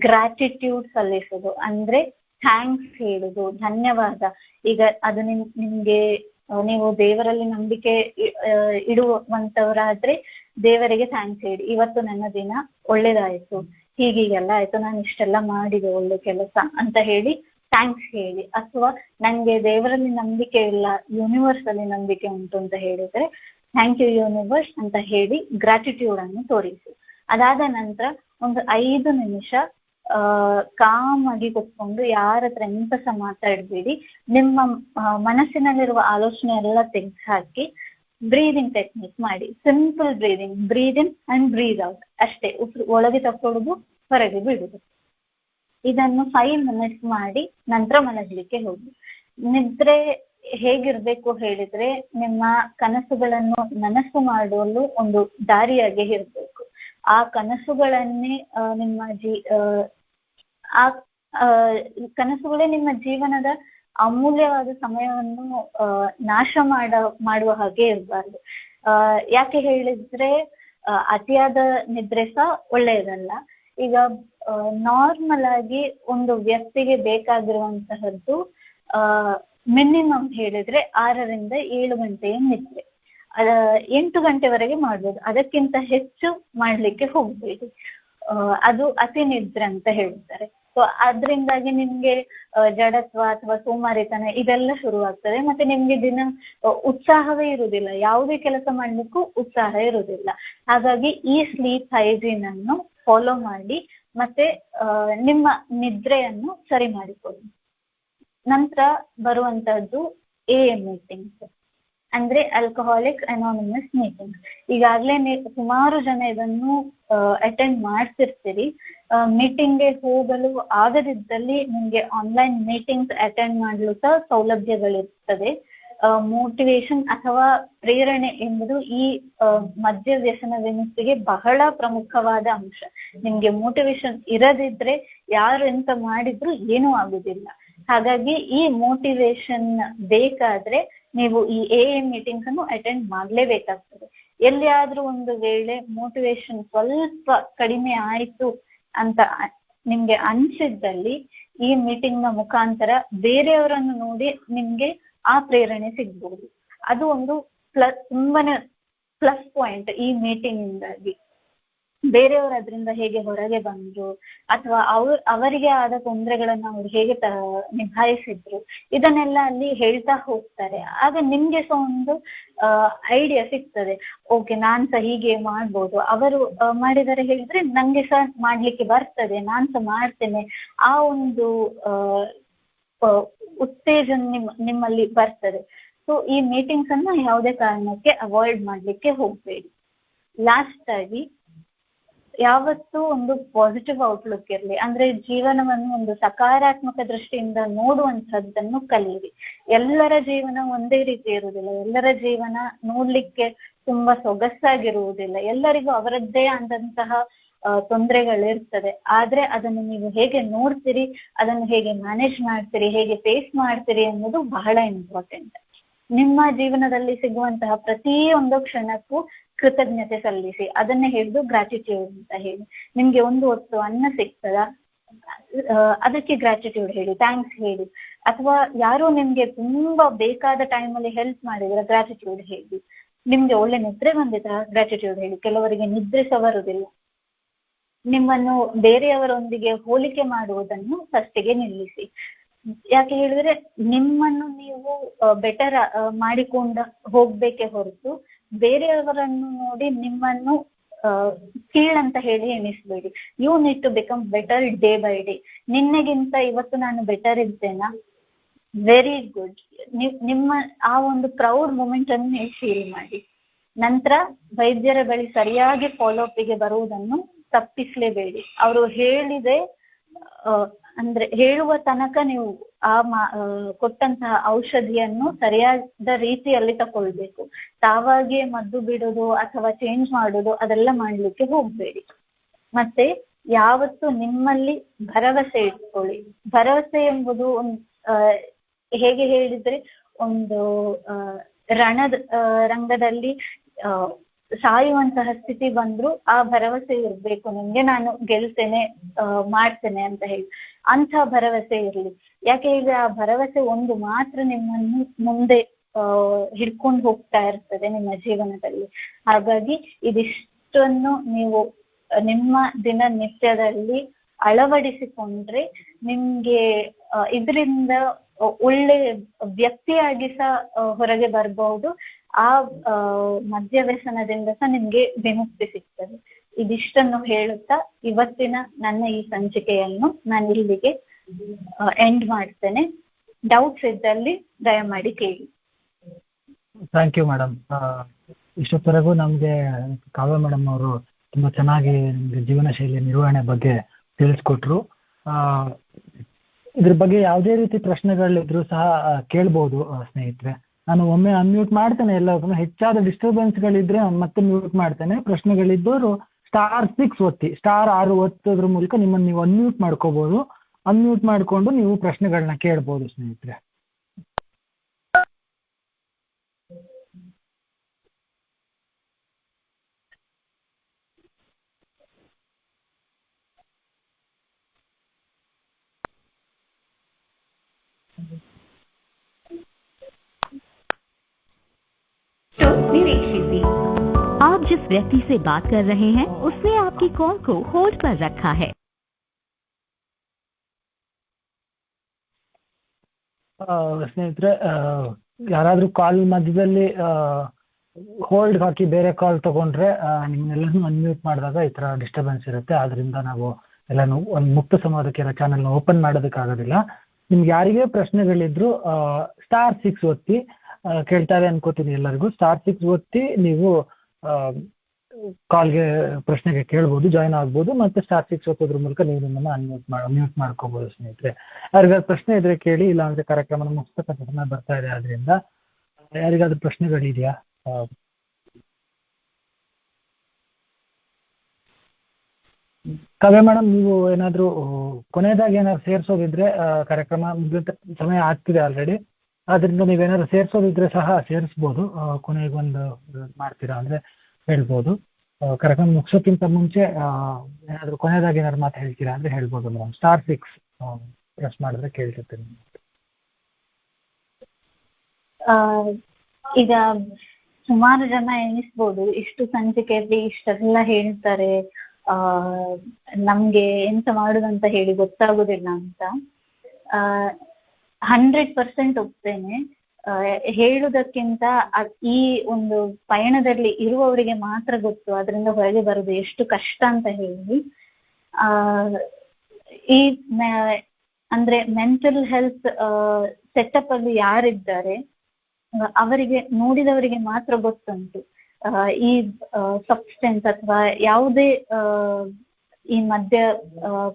ಗ್ರಾಟಿಟ್ಯೂಡ್ ಸಲ್ಲಿಸೋದು, ಅಂದ್ರೆ ಥ್ಯಾಂಕ್ಸ್ ಹೇಳುದು, ಧನ್ಯವಾದ. ಈಗ ಅದು ನಿಮ್ಗೆ ನೀವು ದೇವರಲ್ಲಿ ನಂಬಿಕೆ ಇಡುವಂತವರಾದ್ರೆ ದೇವರಿಗೆ ಥ್ಯಾಂಕ್ಸ್ ಹೇಳಿ, ಇವತ್ತು ನನ್ನ ದಿನ ಒಳ್ಳೇದಾಯ್ತು, ಹೀಗೀಗೆಲ್ಲ ಆಯ್ತು, ನಾನು ಇಷ್ಟೆಲ್ಲ ಮಾಡಿದೆ ಒಳ್ಳೆ ಕೆಲಸ ಅಂತ ಹೇಳಿ ಥ್ಯಾಂಕ್ಸ್ ಹೇಳಿ. ಅಥವಾ ನಂಗೆ ದೇವರಲ್ಲಿ ನಂಬಿಕೆ ಇಲ್ಲ, ಯೂನಿವರ್ಸ್ ಅಲ್ಲಿ ನಂಬಿಕೆ ಉಂಟು ಅಂತ ಹೇಳಿದ್ರೆ ಥ್ಯಾಂಕ್ ಯು ಯೂನಿವರ್ಸ್ ಅಂತ ಹೇಳಿ ಗ್ರಾಟಿಟ್ಯೂಡ್ ಅನ್ನು ತೋರಿಸಿ. ಅದಾದ ನಂತರ ಒಂದು 5 ನಿಮಿಷ ಕಾಮ್ ಆಗಿ ಕೂತ್ಕೊಂಡು ಯಾರ ಹತ್ರ ಎಂತ ಸಹ ಮಾತಾಡ್ಬೇಡಿ. ನಿಮ್ಮ ಮನಸ್ಸಿನಲ್ಲಿರುವ ಆಲೋಚನೆ ಎಲ್ಲ ತೆಗೆದು ಹಾಕಿ ಬ್ರೀದಿಂಗ್ ಟೆಕ್ನಿಕ್ ಮಾಡಿ. Simple breathing, breathe in and breathe out ಅಷ್ಟೇ. ಒಳಗೆ ತಕೊಳ್ಳುದು, ಹೊರಗೆ ಬಿಡುದು. ಇದನ್ನು 5 ಮಿನಿಟ್ಸ್ ಮಾಡಿ ನಂತರ ಮಲಗಲಿಕ್ಕೆ ಹೋಗಿ. ನಿದ್ರೆ ಹೇಗಿರ್ಬೇಕು ಹೇಳಿದ್ರೆ, ನಿಮ್ಮ ಕನಸುಗಳನ್ನು ನನಸು ಮಾಡಲು ಒಂದು ದಾರಿಯಾಗಿ ಇರಬೇಕು. ಆ ಕನಸುಗಳನ್ನೇ ಕನಸುಗಳೇ ನಿಮ್ಮ ಜೀವನದ ಅಮೂಲ್ಯವಾದ ಸಮಯವನ್ನು ನಾಶ ಮಾಡುವ ಹಾಗೆ ಇರಬಾರ್ದು. ಯಾಕೆ ಹೇಳಿದ್ರೆ ಅತಿಯಾದ ನಿದ್ರೆ ಸಹ ಒಳ್ಳೆಯದಲ್ಲ. ಈಗ ನಾರ್ಮಲ್ ಆಗಿ ಒಂದು ವ್ಯಕ್ತಿಗೆ ಬೇಕಾಗಿರುವಂತಹದ್ದು ಮಿನಿಮಮ್ ಹೇಳಿದ್ರೆ 6ರಿಂದ 7 ಗಂಟೆಯ ನಿದ್ರೆ. 8 ಗಂಟೆವರೆಗೆ ಮಾಡ್ಬೋದು, ಅದಕ್ಕಿಂತ ಹೆಚ್ಚು ಮಾಡ್ಲಿಕ್ಕೆ ಹೋಗ್ಬೇಡಿ. ಅದು ಅತಿ ನಿದ್ರೆ ಅಂತ ಹೇಳ್ತಾರೆ. ಸೊ ಅದ್ರಿಂದಾಗಿ ನಿಮ್ಗೆ ಜಡತ್ವ ಅಥವಾ ಸೋಮಾರಿತನ ಇದೆಲ್ಲ ಶುರುವಾಗ್ತದೆ. ಮತ್ತೆ ನಿಮ್ಗೆ ದಿನ ಉತ್ಸಾಹವೇ ಇರುವುದಿಲ್ಲ, ಯಾವುದೇ ಕೆಲಸ ಮಾಡ್ಲಿಕ್ಕೂ ಉತ್ಸಾಹ ಇರುವುದಿಲ್ಲ. ಹಾಗಾಗಿ ಈ ಸ್ಲೀಪ್ ಹೈಜೀನ್ ಅನ್ನು ಫಾಲೋ ಮಾಡಿ ಮತ್ತೆ ನಿಮ್ಮ ನಿದ್ರೆಯನ್ನು ಸರಿ ಮಾಡಿಕೊಳ್ಳಿ. ನಂತರ ಬರುವಂತಹದ್ದು AM ಮೀಟಿಂಗ್ಸ್, ಅಂದ್ರೆ ಆಲ್ಕೋಹಾಲಿಕ್ಸ್ ಅನಾನಿಮಸ್ ಮೀಟಿಂಗ್. ಈಗಾಗಲೇ ಸುಮಾರು ಜನ ಇದನ್ನು ಅಟೆಂಡ್ ಮಾಡ್ತಿರ್ತೀರಿ. ಮೀಟಿಂಗ್ಗೆ ಹೋಗಲು ಆಗದಿದ್ದಲ್ಲಿ ನಿಮ್ಗೆ ಆನ್ಲೈನ್ ಮೀಟಿಂಗ್ಸ್ ಅಟೆಂಡ್ ಮಾಡಲು ಸಹ ಸೌಲಭ್ಯಗಳಿರ್ತದೆ. ಮೋಟಿವೇಶನ್ ಅಥವಾ ಪ್ರೇರಣೆ ಎಂಬುದು ಈ ಮದ್ಯ ವ್ಯಸನ ವಿಮುಕ್ತಿಗೆ ಬಹಳ ಪ್ರಮುಖವಾದ ಅಂಶ. ನಿಮ್ಗೆ ಮೋಟಿವೇಶನ್ ಇರದಿದ್ರೆ ಯಾರು ಎಂತ ಮಾಡಿದ್ರು ಏನೂ ಆಗುದಿಲ್ಲ. ಹಾಗಾಗಿ ಈ ಮೋಟಿವೇಶನ್ ಬೇಕಾದ್ರೆ ನೀವು ಈ AM ಮೀಟಿಂಗ್ಸ್ ಅನ್ನು ಅಟೆಂಡ್ ಮಾಡ್ಲೇಬೇಕಾಗ್ತದೆ. ಎಲ್ಲಿಯಾದ್ರೂ ಒಂದು ವೇಳೆ ಮೋಟಿವೇಶನ್ ಸ್ವಲ್ಪ ಕಡಿಮೆ ಆಯ್ತು ಅಂತ ನಿಮ್ಗೆ ಅನ್ಸಿದ್ದಲ್ಲಿ ಈ ಮೀಟಿಂಗ್ ನ ಮುಖಾಂತರ ಬೇರೆಯವರನ್ನು ನೋಡಿ ನಿಮ್ಗೆ ಆ ಪ್ರೇರಣೆ ಸಿಗ್ಬಹುದು. ಅದು ಒಂದು ತುಂಬಾನೇ ಪ್ಲಸ್ ಪಾಯಿಂಟ್ ಈ ಮೀಟಿಂಗ್ ಇಂದಾಗಿ. ಬೇರೆಯವರು ಅದರಿಂದ ಹೇಗೆ ಹೊರಗೆ ಬಂದ್ರು ಅಥವಾ ಅವರಿಗೆ ಆದ ತೊಂದರೆಗಳನ್ನ ಅವ್ರು ಹೇಗೆ ನಿಭಾಯಿಸಿದ್ರು ಇದನ್ನೆಲ್ಲ ಅಲ್ಲಿ ಹೇಳ್ತಾ ಹೋಗ್ತಾರೆ. ಆಗ ನಿಮ್ಗೆ ಸಹ ಒಂದು ಐಡಿಯಾ ಸಿಗ್ತದೆ, ಓಕೆ ನಾನ್ ಸಹ ಹೀಗೆ ಮಾಡ್ಬೋದು, ಅವರು ಮಾಡಿದರೆ ಹೇಳಿದ್ರೆ ನಂಗೆ ಸಹ ಮಾಡ್ಲಿಕ್ಕೆ ಬರ್ತದೆ, ನಾನ್ ಸಹ ಮಾಡ್ತೇನೆ. ಆ ಒಂದು ಉತ್ತೇಜನ ನಿಮ್ಮಲ್ಲಿ ಬರ್ತದೆ. ಸೊ ಈ ಮೀಟಿಂಗ್ಸ್ ಅನ್ನ ಯಾವುದೇ ಕಾರಣಕ್ಕೆ ಅವಾಯ್ಡ್ ಮಾಡ್ಲಿಕ್ಕೆ ಹೋಗ್ಬೇಡಿ. ಲಾಸ್ಟ್ ಆಗಿ ಯಾವತ್ತೂ ಒಂದು ಪಾಸಿಟಿವ್ ಔಟ್ಲುಕ್ ಇರಲಿ, ಅಂದ್ರೆ ಜೀವನವನ್ನು ಒಂದು ಸಕಾರಾತ್ಮಕ ದೃಷ್ಟಿಯಿಂದ ನೋಡುವಂತಹದ್ದನ್ನು ಕಲಿಯಿರಿ. ಎಲ್ಲರ ಜೀವನ ಒಂದೇ ರೀತಿ ಇರುವುದಿಲ್ಲ, ಎಲ್ಲರ ಜೀವನ ನೋಡ್ಲಿಕ್ಕೆ ತುಂಬಾ ಸೊಗಸಾಗಿರುವುದಿಲ್ಲ, ಎಲ್ಲರಿಗೂ ಅವರದ್ದೇ ಆದಂತಹ ತೊಂದರೆಗಳಿರ್ತದೆ. ಆದ್ರೆ ಅದನ್ನು ನೀವು ಹೇಗೆ ನೋಡ್ತೀರಿ, ಅದನ್ನು ಹೇಗೆ ಮ್ಯಾನೇಜ್ ಮಾಡ್ತೀರಿ, ಹೇಗೆ ಫೇಸ್ ಮಾಡ್ತೀರಿ ಅನ್ನೋದು ಬಹಳ ಇಂಪಾರ್ಟೆಂಟ್. ನಿಮ್ಮ ಜೀವನದಲ್ಲಿ ಸಿಗುವಂತಹ ಪ್ರತಿಯೊಂದು ಕ್ಷಣಕ್ಕೂ ಕೃತಜ್ಞತೆ ಸಲ್ಲಿಸಿ. ಅದನ್ನೇ ಹೇಳಿದ್ದು ಗ್ರಾಟಿಟ್ಯೂಡ್ ಅಂತ ಹೇಳಿ. ನಿಮ್ಗೆ ಒಂದು ಹೊತ್ತು ಅನ್ನ ಸಿಗ್ತದ, ಅದಕ್ಕೆ ಗ್ರಾಟಿಟ್ಯೂಡ್ ಹೇಳಿ, ಥ್ಯಾಂಕ್ಸ್ ಹೇಳಿ. ಅಥವಾ ಯಾರೋ ನಿಮ್ಗೆ ತುಂಬಾ ಬೇಕಾದ ಟೈಮಲ್ಲಿ ಹೆಲ್ಪ್ ಮಾಡಿದ್ರೆ ಗ್ರಾಟಿಟ್ಯೂಡ್ ಹೇಳಿ. ನಿಮ್ಗೆ ಒಳ್ಳೆ ನಿದ್ರೆ ಬಂದಿದ ಗ್ರಾಟಿಟ್ಯೂಡ್ ಹೇಳಿ. ಕೆಲವರಿಗೆ ನಿದ್ರೆ ಸಹ ಬರುವುದಿಲ್ಲ. ನಿಮ್ಮನ್ನು ಬೇರೆಯವರೊಂದಿಗೆ ಹೋಲಿಕೆ ಮಾಡುವುದನ್ನು ಫಸ್ಟಿಗೆ ನಿಲ್ಲಿಸಿ. ಯಾಕೆ ಹೇಳಿದ್ರೆ ನಿಮ್ಮನ್ನು ನೀವು ಬೆಟರ್ ಮಾಡಿಕೊಂಡ ಹೋಗ್ಬೇಕೆ ಹೊರತು ಬೇರೆಯವರನ್ನು ನೋಡಿ ನಿಮ್ಮನ್ನು ಕೀಳಂತ ಹೇಳಿ ಎಣಿಸ್ಬೇಡಿ. You need to become better day by day. ನಿನ್ನೆಗಿಂತ ಇವತ್ತು ನಾನು ಬೆಟರ್ ಇದ್ದೇನಾ, ವೆರಿ ಗುಡ್. ನಿಮ್ಮ ಆ ಒಂದು ಪ್ರೌಡ್ ಮೂಮೆಂಟ್ ಅನ್ನು ನೀವು ಫೀಲ್ ಮಾಡಿ. ನಂತರ ವೈದ್ಯರ ಬಳಿ ಸರಿಯಾಗಿ ಫಾಲೋಅಪ್ಗೆ ಬರುವುದನ್ನು ತಪ್ಪಿಸಲೇಬೇಡಿ. ಅವರು ಹೇಳಿದೆ ಅಂದ್ರೆ ಹೇಳುವ ತನಕ ನೀವು ಕೊಟ್ಟಂತಹ ಔಷಧಿಯನ್ನು ಸರಿಯಾದ ರೀತಿಯಲ್ಲಿ ತಕೊಳ್ಬೇಕು. ತಾವಾಗಿಯೇ ಮದ್ದು ಬಿಡೋದು ಅಥವಾ ಚೇಂಜ್ ಮಾಡೋದು ಅದೆಲ್ಲ ಮಾಡ್ಲಿಕ್ಕೆ ಹೋಗ್ಬೇಡಿ. ಮತ್ತೆ ಯಾವತ್ತು ನಿಮ್ಮಲ್ಲಿ ಭರವಸೆ ಇಟ್ಕೊಳ್ಳಿ. ಭರವಸೆ ಎಂಬುದು ಹೇಗೆ ಹೇಳಿದ್ರೆ, ಒಂದು ರಂಗದಲ್ಲಿ ಸಾಯುವಂತಹ ಸ್ಥಿತಿ ಬಂದ್ರು ಆ ಭರವಸೆ ಇರ್ಬೇಕು ನಿಮ್ಗೆ, ನಾನು ಗೆಲ್ತೇನೆ ಮಾಡ್ತೇನೆ ಅಂತ ಹೇಳಿ. ಅಂಥ ಭರವಸೆ ಇರ್ಲಿ. ಯಾಕೆ ಹೇಳಿದ್ರೆ ಆ ಭರವಸೆ ಒಂದು ಮಾತ್ರ ನಿಮ್ಮನ್ನು ಮುಂದೆ ಹಿಡ್ಕೊಂಡು ಹೋಗ್ತಾ ಇರ್ತದೆ ನಿಮ್ಮ ಜೀವನದಲ್ಲಿ. ಹಾಗಾಗಿ ಇದಿಷ್ಟನ್ನು ನೀವು ನಿಮ್ಮ ದಿನನಿತ್ಯದಲ್ಲಿ ಅಳವಡಿಸಿಕೊಂಡ್ರೆ ನಿಮ್ಗೆ ಇದರಿಂದ ಒಳ್ಳೆ ವ್ಯಕ್ತಿಯಾಗಿ ಸಹ ಹೊರಗೆ ಬರಬಹುದು. ಆ ಮದ್ಯವ್ಯಸನದಿಂದ ಸಹ ನಿಮ್ಗೆ ವಿಮುಕ್ತಿ ಸಿಗ್ತದೆ. ಇದಿಷ್ಟನ್ನು ಹೇಳುತ್ತಾ ಇವತ್ತಿನ ನನ್ನ ಈ ಸಂಚಿಕೆಯನ್ನು ನಾನು ಇಲ್ಲಿಗೆ ಎಂಡ್ ಮಾಡ್ತೇನೆ. ಡೌಟ್ಸ್ ಇದ್ದಲ್ಲಿ ದಯಮಾಡಿ ಕೇಳಿ. Thank you madam. ಇಷ್ಟೊತ್ತವರೆಗೂ ನಮಗೆ ಕಾವ್ಯ ಮೇಡಮ್ ಅವರು ತುಂಬ ಚೆನ್ನಾಗಿ ನಮಗೆ ಜೀವನ ಶೈಲಿಯ ನಿರ್ವಹಣೆ ಬಗ್ಗೆ ತಿಳಿಸ್ಕೊಟ್ರು. ಇದ್ರ ಬಗ್ಗೆ ಯಾವುದೇ ರೀತಿ ಪ್ರಶ್ನೆಗಳಿದ್ರು ಸಹ ಕೇಳ್ಬೋದು ಸ್ನೇಹಿತರೆ. ನಾನು ಒಮ್ಮೆ ಅನ್ಮ್ಯೂಟ್ ಮಾಡ್ತೇನೆ. ಎಲ್ಲರಿಗೂ ಹೆಚ್ಚಾದ ಡಿಸ್ಟರ್ಬೆನ್ಸ್ಗಳಿದ್ರೆ ಮತ್ತೆ ಮ್ಯೂಟ್ ಮಾಡ್ತೇನೆ. ಪ್ರಶ್ನೆಗಳಿದ್ದವರು *6 ಒತ್ತಿ, *6 ಒತ್ತೋದ್ರ ಮೂಲಕ ನಿಮ್ಮನ್ನು ನೀವು ಅನ್ಮ್ಯೂಟ್ ಮಾಡ್ಕೋಬಹುದು. ಅನ್ಮ್ಯೂಟ್ ಮಾಡಿಕೊಂಡು ನೀವು ಪ್ರಶ್ನೆಗಳನ್ನ ಕೇಳ್ಬೋದು ಸ್ನೇಹಿತರೆ. निरीक्षित आप जिस व्यक्ति से बात कर रहे हैं उसने आपकी कॉल को होल्ड पर रखा है. ಸ್ನೇಹಿತರೆ, ಯಾರಾದ್ರೂ ಕಾಲ್ ಮಧ್ಯದಲ್ಲಿ ಹೋಲ್ಡ್ ಹಾಕಿ ಬೇರೆ ಕಾಲ್ ತಗೊಂಡ್ರೆ ನಿಮ್ಮನ್ನೆಲ್ಲನೂ ಅನ್ಮ್ಯೂಟ್ ಮಾಡಿದಾಗ ಈ ತರ ಡಿಸ್ಟರ್ಬೆನ್ಸ್ ಇರುತ್ತೆ. ಆದ್ರಿಂದ ನಾವು ಎಲ್ಲಾನು ಒಂದು ಮುಕ್ತ ಸಂವಾದಕ್ಕೆ ಚಾನೆಲ್ನ ಓಪನ್ ಮಾಡೋದಕ್ಕಾಗೋದಿಲ್ಲ. ನಿಮ್ಗೆ ಯಾರಿಗೆ ಪ್ರಶ್ನೆಗಳಿದ್ರು *6 ಒತ್ತಿ, ಕೇಳ್ತಾರೆ ಅನ್ಕೋತೀನಿ ಎಲ್ಲರಿಗೂ. *6 ಒತ್ತಿ ನೀವು ಕಾಲ್ಗೆ ಪ್ರಶ್ನೆಗೆ ಕೇಳ್ಬೋದು, ಜಾಯ್ನ್ ಆಗ್ಬೋದು. ಮತ್ತೆ *6 ಒತ್ತೋದ್ರ ಮೂಲಕ ನೀವು ನಿಮ್ಮನ್ನ ಮ್ಯೂಟ್ ಮಾಡ್ಕೋಬಹುದು ಸ್ನೇಹಿತರೆ. ಯಾರಿಗಾದ್ರು ಪ್ರಶ್ನೆ ಇದ್ರೆ ಕೇಳಿ, ಇಲ್ಲಾಂದ್ರೆ ಕಾರ್ಯಕ್ರಮ ಮುಗಿಸ್ತಕ್ಕಂಥ ಸಮಯ ಬರ್ತಾ ಇದೆ. ಆದ್ರಿಂದ ಯಾರಿಗಾದ್ರೂ ಪ್ರಶ್ನೆಗಳಿದೆಯಾ? ಕಾವ್ಯ ಮೇಡಮ್, ನೀವು ಏನಾದರೂ ಕೊನೆಯದಾಗಿ ಏನಾದ್ರು ಸೇರಿಸೋದಿದ್ರೆ, ಕಾರ್ಯಕ್ರಮ ಮುಗಿದ ಸಮಯ ಆಗ್ತಿದೆ ಆಲ್ರೆಡಿ. ಆದ್ರಿಂದ ನೀವೇನಾದ್ರು ಸೇರಿಸೋದಿದ್ರೆ ಸಹ ಸೇರಿಸ್ಬೋದು. ಕೊನೆಗೊಂದು ಮಾಡ್ತೀರಾ ಅಂದ್ರೆ ಹೇಳ್ಬೋದು. ಕಾರ್ಯಕ್ರಮ ಮುಗಿಸೋಕ್ಕಿಂತ ಮುಂಚೆ ಏನಾದರೂ ಕೊನೆಯದಾಗಿ ಏನಾದ್ರು ಮಾತು ಹೇಳ್ತೀರಾ ಅಂದ್ರೆ ಹೇಳ್ಬೋದು ಮೇಡಮ್. *6 ಪ್ರೆಸ್ ಮಾಡಿದ್ರೆ ಕೇಳ್ತಿರ್ತೀನಿ. ಈಗ ಸುಮಾರು ಜನ ಎಣಿಸ್ಬೋದು, ಇಷ್ಟು ಸಂಚಿಕೆಯಲ್ಲಿ ಇಷ್ಟೆಲ್ಲ ಹೇಳ್ತಾರೆ, ನಮ್ಗೆ ಎಂತ ಮಾಡುದಂತ ಹೇಳಿ ಗೊತ್ತಾಗುದಿಲ್ಲ ಅಂತ. 100% ಒಪ್ತೇನೆ. ಹೇಳುವುದಕ್ಕಿಂತ ಈ ಒಂದು ಪಯಣದಲ್ಲಿ ಇರುವವರಿಗೆ ಮಾತ್ರ ಗೊತ್ತು ಅದರಿಂದ ಹೊರಗೆ ಬರುದು ಎಷ್ಟು ಕಷ್ಟ ಅಂತ ಹೇಳಿ. ಈ ಅಂದ್ರೆ ಮೆಂಟಲ್ ಹೆಲ್ತ್ ಸೆಟಪ್ ಅಲ್ಲಿ ಯಾರಿದ್ದಾರೆ ಅವರಿಗೆ, ನೋಡಿದವರಿಗೆ ಮಾತ್ರ ಗೊತ್ತುಂಟು ಈ ಸಬ್ಸ್ಟೆನ್ಸ್ ಅಥವಾ ಯಾವುದೇ ಈ ಮದ್ಯ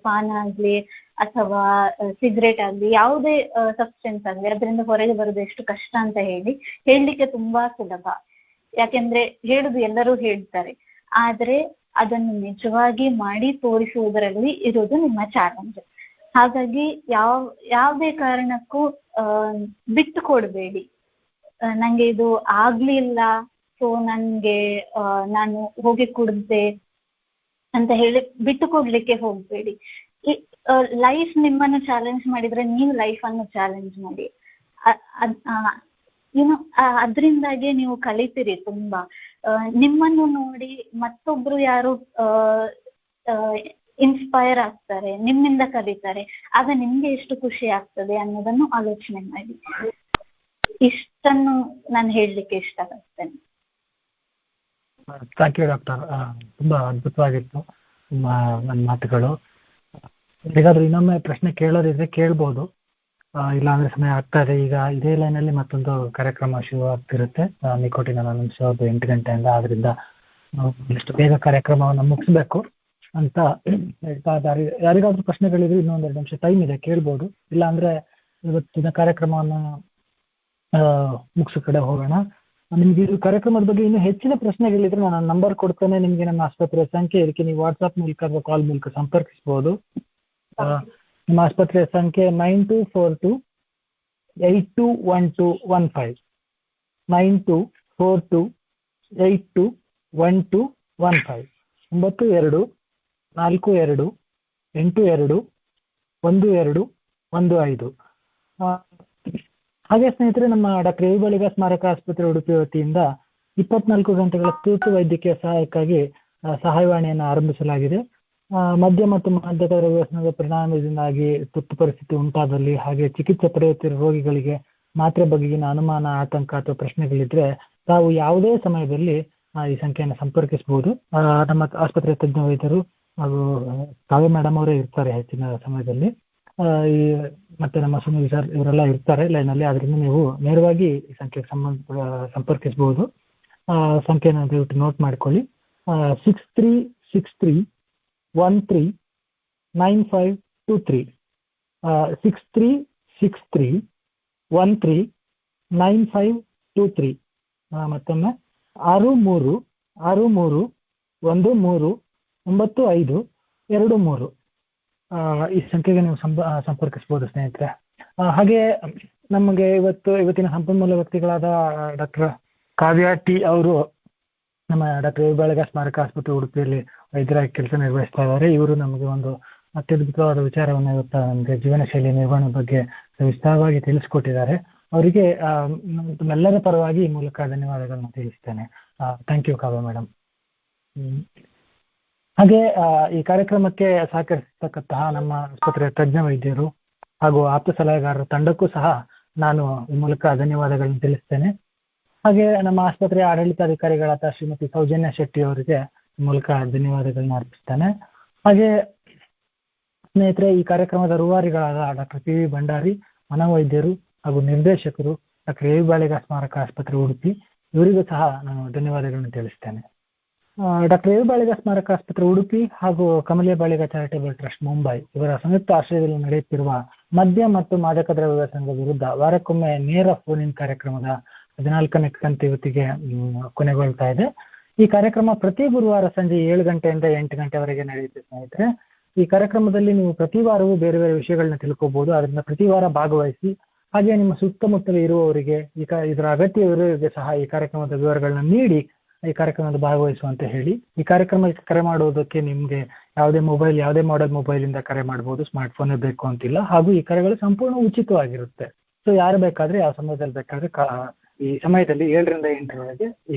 ಪಾನ ಆಗ್ಲಿ ಅಥವಾ ಸಿಗರೇಟ್ ಆಗ್ಲಿ, ಯಾವುದೇ ಸಬ್ಸ್ಟೆನ್ಸ್ ಆಗ್ಲಿ ಅದರಿಂದ ಹೊರಗೆ ಬರುದು ಎಷ್ಟು ಕಷ್ಟ ಅಂತ ಹೇಳಿ ಹೇಳಲಿಕ್ಕೆ ತುಂಬಾ ಸುಲಭ. ಯಾಕೆಂದ್ರೆ ಹೇಳುದು ಎಲ್ಲರೂ ಹೇಳ್ತಾರೆ, ಆದ್ರೆ ಅದನ್ನು ನಿಜವಾಗಿ ಮಾಡಿ ತೋರಿಸುವುದರಲ್ಲಿ ಇರುವುದು ನಿಮ್ಮ ಚಾಲೆಂಜ್. ಹಾಗಾಗಿ ಯಾವುದೇ ಕಾರಣಕ್ಕೂ ಬಿಟ್ಟು ಕೊಡಬೇಡಿ. ನಂಗೆ ಇದು ಆಗ್ಲಿಲ್ಲ ಸೊ ನಾನು ಹೋಗಿ ಕುಡ್ದೆ ಅಂತ ಹೇಳಿ ಬಿಟ್ಟು ಕೊಡ್ಲಿಕ್ಕೆ ಹೋಗ್ಬೇಡಿ. ಲೈಫ್ ನಿಮ್ಮನ್ನು ಚಾಲೆಂಜ್ ಮಾಡಿದ್ರೆ ನೀವು ಲೈಫ್ ಅನ್ನು ಚಾಲೆಂಜ್ ಮಾಡಿ. ಅದರಿಂದಾಗಿ ನೀವು ಕಲಿತೀರಿ ತುಂಬಾ. ನಿಮ್ಮನ್ನು ನೋಡಿ ಮತ್ತೊಬ್ರು ಯಾರು ಇನ್ಸ್ಪೈರ್ ಆಗ್ತಾರೆ, ನಿಮ್ಮಿಂದ ಕಲಿತಾರೆ, ಆಗ ನಿಮ್ಗೆ ಎಷ್ಟು ಖುಷಿ ಆಗ್ತದೆ ಅನ್ನೋದನ್ನು ಆಲೋಚನೆ ಮಾಡಿ. ಇಷ್ಟನ್ನು ನಾನು ಹೇಳಲಿಕ್ಕೆ ಇಷ್ಟಪಡ್ತೇನೆ. Thank you doctor. ತುಂಬಾ ಅದ್ಭುತವಾಗಿತ್ತು ನಿಮ್ಮ ನನ್ನ ಮಾತುಗಳು. ಯಾರಿಗಾದ್ರೂ ಇನ್ನೊಮ್ಮೆ ಪ್ರಶ್ನೆ ಕೇಳೋದಿದ್ರೆ ಕೇಳ್ಬೋದು. ಇಲ್ಲಾಂದ್ರೆ ಸಮಯ ಆಗ್ತಾ ಇದೆ. ಈಗ ಇದೇ ಲೈನಲ್ಲಿ ಮತ್ತೊಂದು ಕಾರ್ಯಕ್ರಮ ಶುರು ಆಗ್ತಿರುತ್ತೆ, ನಿಕೋಟಿನ್ ಅನಾನಿಮಸ್ 8 ಗಂಟೆಯಿಂದ. ಆದ್ರಿಂದ ನಾವು ಇಷ್ಟು ಬೇಗ ಕಾರ್ಯಕ್ರಮವನ್ನು ಮುಗಿಸ್ಬೇಕು ಅಂತ ಹೇಳ್ತಾ ಇದ್ದಾರೆ. ಯಾರಿಗಾದ್ರೂ ಪ್ರಶ್ನೆಗಳಿದ್ರೆ ಇನ್ನೊಂದು 2 ನಿಮಿಷ ಟೈಮ್ ಇದೆ, ಕೇಳ್ಬೋದು. ಇಲ್ಲಾಂದ್ರೆ ಇವತ್ತಿನ ಕಾರ್ಯಕ್ರಮವನ್ನು ಮುಗಿಸೋ ಕಡೆ ಹೋಗೋಣ. ನಿಮ್ಗೆ ಇದು ಕಾರ್ಯಕ್ರಮದ ಬಗ್ಗೆ ಇನ್ನೂ ಹೆಚ್ಚಿನ ಪ್ರಶ್ನೆಗಳಿದ್ರೆ ನಾನು ನಂಬರ್ ಕೊಡ್ತೇನೆ ನಿಮಗೆ, ನಮ್ಮ ಆಸ್ಪತ್ರೆಯ ಸಂಖ್ಯೆ. ಇದಕ್ಕೆ ನೀವು ವಾಟ್ಸಾಪ್ ಮೂಲಕ ಅಥವಾ ಕಾಲ್ ಮೂಲಕ ಸಂಪರ್ಕಿಸ್ಬೋದು. ನಮ್ಮ ಆಸ್ಪತ್ರೆಯ ಸಂಖ್ಯೆ 9242821215 9242821215 9242821215. ಹಾಗೆ ಸ್ನೇಹಿತರೆ, ನಮ್ಮ ಡಾಕ್ಟರ್ ಎ ಬಳಿಗ ಸ್ಮಾರಕ ಆಸ್ಪತ್ರೆ ಉಡುಪಿ ವತಿಯಿಂದ 24 ಗಂಟೆಗಳ ತುರ್ತು ವೈದ್ಯಕೀಯ ಸಹಾಯಕ್ಕಾಗಿ ಸಹಾಯವಾಣಿಯನ್ನು ಆರಂಭಿಸಲಾಗಿದೆ. ಮದ್ಯ ಮತ್ತು ಮಾದಕ ದ್ರವ್ಯ ವ್ಯಸನದ ಪರಿಣಾಮದಿಂದಾಗಿ ತುರ್ತು ಪರಿಸ್ಥಿತಿ ಉಂಟಾದಲ್ಲಿ, ಹಾಗೆ ಚಿಕಿತ್ಸೆ ಪಡೆಯುತ್ತಿರುವ ರೋಗಿಗಳಿಗೆ ಮಾತ್ರೆ ಬಗೆಗಿನ ಅನುಮಾನ, ಆತಂಕ ಅಥವಾ ಪ್ರಶ್ನೆಗಳಿದ್ರೆ ತಾವು ಯಾವುದೇ ಸಮಯದಲ್ಲಿ ಈ ಸಂಖ್ಯೆಯನ್ನು ಸಂಪರ್ಕಿಸಬಹುದು. ನಮ್ಮ ಆಸ್ಪತ್ರೆಯ ತಜ್ಞ ವೈದ್ಯರು ಹಾಗೂ ಕಾವ್ಯ ಮೇಡಮ್ ಅವರೇ ಇರ್ತಾರೆ ಹೆಚ್ಚಿನ ಸಮಯದಲ್ಲಿ. ಮತ್ತೆ ನಮ್ಮ ಸುನಿಲ್ ಸರ್ ಇವರೆಲ್ಲ ಇರ್ತಾರೆ ಲೈನಲ್ಲಿ. ಅದರಿಂದ ನೀವು ನೇರವಾಗಿ ಈ ಸಂಖ್ಯೆಗೆ ಸಂಪರ್ಕಿಸಬಹುದು. ಸಂಖ್ಯೆನ ದಯವಿಟ್ಟು ನೋಟ್ ಮಾಡ್ಕೊಳ್ಳಿ. 6363139523 6363139523. ಮತ್ತೊಮ್ಮೆ 6363139523. ಈ ಸಂಖ್ಯೆಗೆ ನೀವು ಸಂಪರ್ಕಿಸಬಹುದು ಸ್ನೇಹಿತರೆ. ಹಾಗೆ ನಮಗೆ ಇವತ್ತಿನ ಸಂಪನ್ಮೂಲ ವ್ಯಕ್ತಿಗಳಾದ ಡಾಕ್ಟರ್ ಕಾವ್ಯ ಟಿ ಅವರು ನಮ್ಮ ಡಾಕ್ಟರ್ ಎ ಬಳಿಗ ಸ್ಮಾರಕ ಆಸ್ಪತ್ರೆ ಉಡುಪಿಯಲ್ಲಿ ವೈದ್ಯರಾಗಿ ಕೆಲಸ ನಿರ್ವಹಿಸ್ತಾ ಇದ್ದಾರೆ. ಇವರು ನಮಗೆ ಒಂದು ಅತ್ಯದ್ಭುತವಾದ ವಿಚಾರವನ್ನು ಇವತ್ತು ನಮಗೆ ಜೀವನ ಶೈಲಿ ನಿರ್ವಹಣೆ ಬಗ್ಗೆ ವಿಸ್ತಾರವಾಗಿ ತಿಳಿಸ್ಕೊಟ್ಟಿದ್ದಾರೆ. ಅವರಿಗೆ ನಮ್ಮೆಲ್ಲರ ಪರವಾಗಿ ಈ ಮೂಲಕ ಧನ್ಯವಾದಗಳನ್ನು ತಿಳಿಸ್ತೇನೆ. Thank you Kavya madam. ಹಾಗೆ ಈ ಕಾರ್ಯಕ್ರಮಕ್ಕೆ ಸಹಕರಿಸತಕ್ಕಂತಹ ನಮ್ಮ ಆಸ್ಪತ್ರೆಯ ತಜ್ಞ ವೈದ್ಯರು ಹಾಗೂ ಆಪ್ತ ಸಲಹೆಗಾರರ ತಂಡಕ್ಕೂ ಸಹ ನಾನು ಈ ಮೂಲಕ ಧನ್ಯವಾದಗಳನ್ನು ತಿಳಿಸ್ತೇನೆ. ಹಾಗೆ ನಮ್ಮ ಆಸ್ಪತ್ರೆಯ ಆಡಳಿತಾಧಿಕಾರಿಗಳಾದ ಶ್ರೀಮತಿ ಸೌಜನ್ಯ ಶೆಟ್ಟಿ ಅವರಿಗೆ ಈ ಮೂಲಕ ಧನ್ಯವಾದಗಳನ್ನ ಅರ್ಪಿಸ್ತೇನೆ. ಹಾಗೆ ಸ್ನೇಹಿತರೆ, ಈ ಕಾರ್ಯಕ್ರಮದ ರೂವಾರಿಗಳಾದ ಡಾಕ್ಟರ್ ಪಿ ವಿ ಭಂಡಾರಿ, ಮನೋವೈದ್ಯರು ಹಾಗೂ ನಿರ್ದೇಶಕರು ಡಾಕ್ಟರ್ ಎ ಬಳಿಗ ಸ್ಮಾರಕ ಆಸ್ಪತ್ರೆ ಉಡುಪಿ, ಇವರಿಗೂ ಸಹ ನಾನು ಧನ್ಯವಾದಗಳನ್ನು ತಿಳಿಸ್ತೇನೆ. ಡಾಕ್ಟರ್ ಎ ಬಳಿಗ ಸ್ಮಾರಕ ಆಸ್ಪತ್ರೆ ಉಡುಪಿ ಹಾಗೂ ಕಮಲಿಯ ಬಳಿಗ ಚಾರಿಟೇಬಲ್ ಟ್ರಸ್ಟ್ ಮುಂಬೈ ಇವರ ಸಂಯುಕ್ತ ಆಶ್ರಯದಲ್ಲಿ ನಡೆಯುತ್ತಿರುವ ಮದ್ಯ ಮತ್ತು ಮಾದಕ ದ್ರವ್ಯ ವ್ಯಸನದ ವಿರುದ್ಧ ವಾರಕ್ಕೊಮ್ಮೆ ನೇರ ಫೋನ್ ಇನ್ ಕಾರ್ಯಕ್ರಮದ 14ನೇ ಕಂತು ಇವತ್ತಿಗೆ ಕೊನೆಗೊಳ್ತಾ ಇದೆ. ಈ ಕಾರ್ಯಕ್ರಮ ಪ್ರತಿ ಗುರುವಾರ ಸಂಜೆ 7 ಗಂಟೆಯಿಂದ 8 ಗಂಟೆವರೆಗೆ ನಡೆಯುತ್ತೆ ಸ್ನೇಹಿತರೆ. ಈ ಕಾರ್ಯಕ್ರಮದಲ್ಲಿ ನೀವು ಪ್ರತಿ ವಾರವೂ ಬೇರೆ ಬೇರೆ ವಿಷಯಗಳನ್ನ ತಿಳ್ಕೋಬಹುದು. ಅದರಿಂದ ಪ್ರತಿ ವಾರ ಭಾಗವಹಿಸಿ. ಹಾಗೆ ನಿಮ್ಮ ಸುತ್ತಮುತ್ತಲು ಇರುವವರಿಗೆ ಇದರ ಅಗತ್ಯವಿರುವವರಿಗೆ ಸಹ ಈ ಕಾರ್ಯಕ್ರಮದ ವಿವರಗಳನ್ನ ನೀಡಿ ಈ ಕಾರ್ಯಕ್ರಮದ ಭಾಗವಹಿಸುವಂತ ಹೇಳಿ. ಈ ಕಾರ್ಯಕ್ರಮಕ್ಕೆ ಕರೆ ಮಾಡುವುದಕ್ಕೆ ನಿಮಗೆ ಯಾವುದೇ ಮಾಡೆಲ್ ಮೊಬೈಲಿಂದ ಕರೆ ಮಾಡಬಹುದು, ಸ್ಮಾರ್ಟ್ ಫೋನ್ ಬೇಕು ಅಂತಿಲ್ಲ. ಹಾಗೂ ಈ ಕರೆಗಳು ಸಂಪೂರ್ಣ ಉಚಿತವಾಗಿರುತ್ತೆ. ಸೊ ಯಾರು ಬೇಕಾದ್ರೆ ಯಾವ ಸಮಯದಲ್ಲಿ ಬೇಕಾದ್ರೆ ಈ ಸಮಯದಲ್ಲಿ 7 ರಿಂದ 8ರವರೆಗೆ ಈ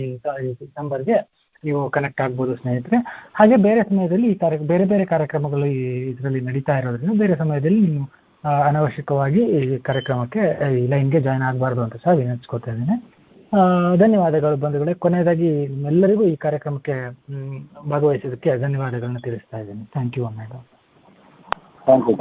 ನಂಬರ್ಗೆ ನೀವು ಕನೆಕ್ಟ್ ಆಗ್ಬೋದು ಸ್ನೇಹಿತರೆ. ಹಾಗೆ ಬೇರೆ ಸಮಯದಲ್ಲಿ ಬೇರೆ ಬೇರೆ ಕಾರ್ಯಕ್ರಮಗಳು ಇದರಲ್ಲಿ ನಡೀತಾ ಇರೋದ್ರಿಂದ ಬೇರೆ ಸಮಯದಲ್ಲಿ ನೀವು ಅನವಶ್ಯಕವಾಗಿ ಈ ಕಾರ್ಯಕ್ರಮಕ್ಕೆ ಈ ಲೈನ್ಗೆ ಜಾಯ್ನ್ ಆಗಬಾರ್ದು ಅಂತ ಸಹ ವಿನಂತಿಸ್ಕೊತಾ ಇದ್ದೇನೆ. ಧನ್ಯವಾದಗಳು ಬಂಧುಗಳೇ. ಕೊನೆಯದಾಗಿ ಎಲ್ಲರಿಗೂ ಈ ಕಾರ್ಯಕ್ರಮಕ್ಕೆ ಭಾಗವಹಿಸೋದಕ್ಕೆ ಧನ್ಯವಾದಗಳನ್ನ ತಿಳಿಸ್ತಾ ಇದ್ದೇನೆ. Thank you madam. Thank you.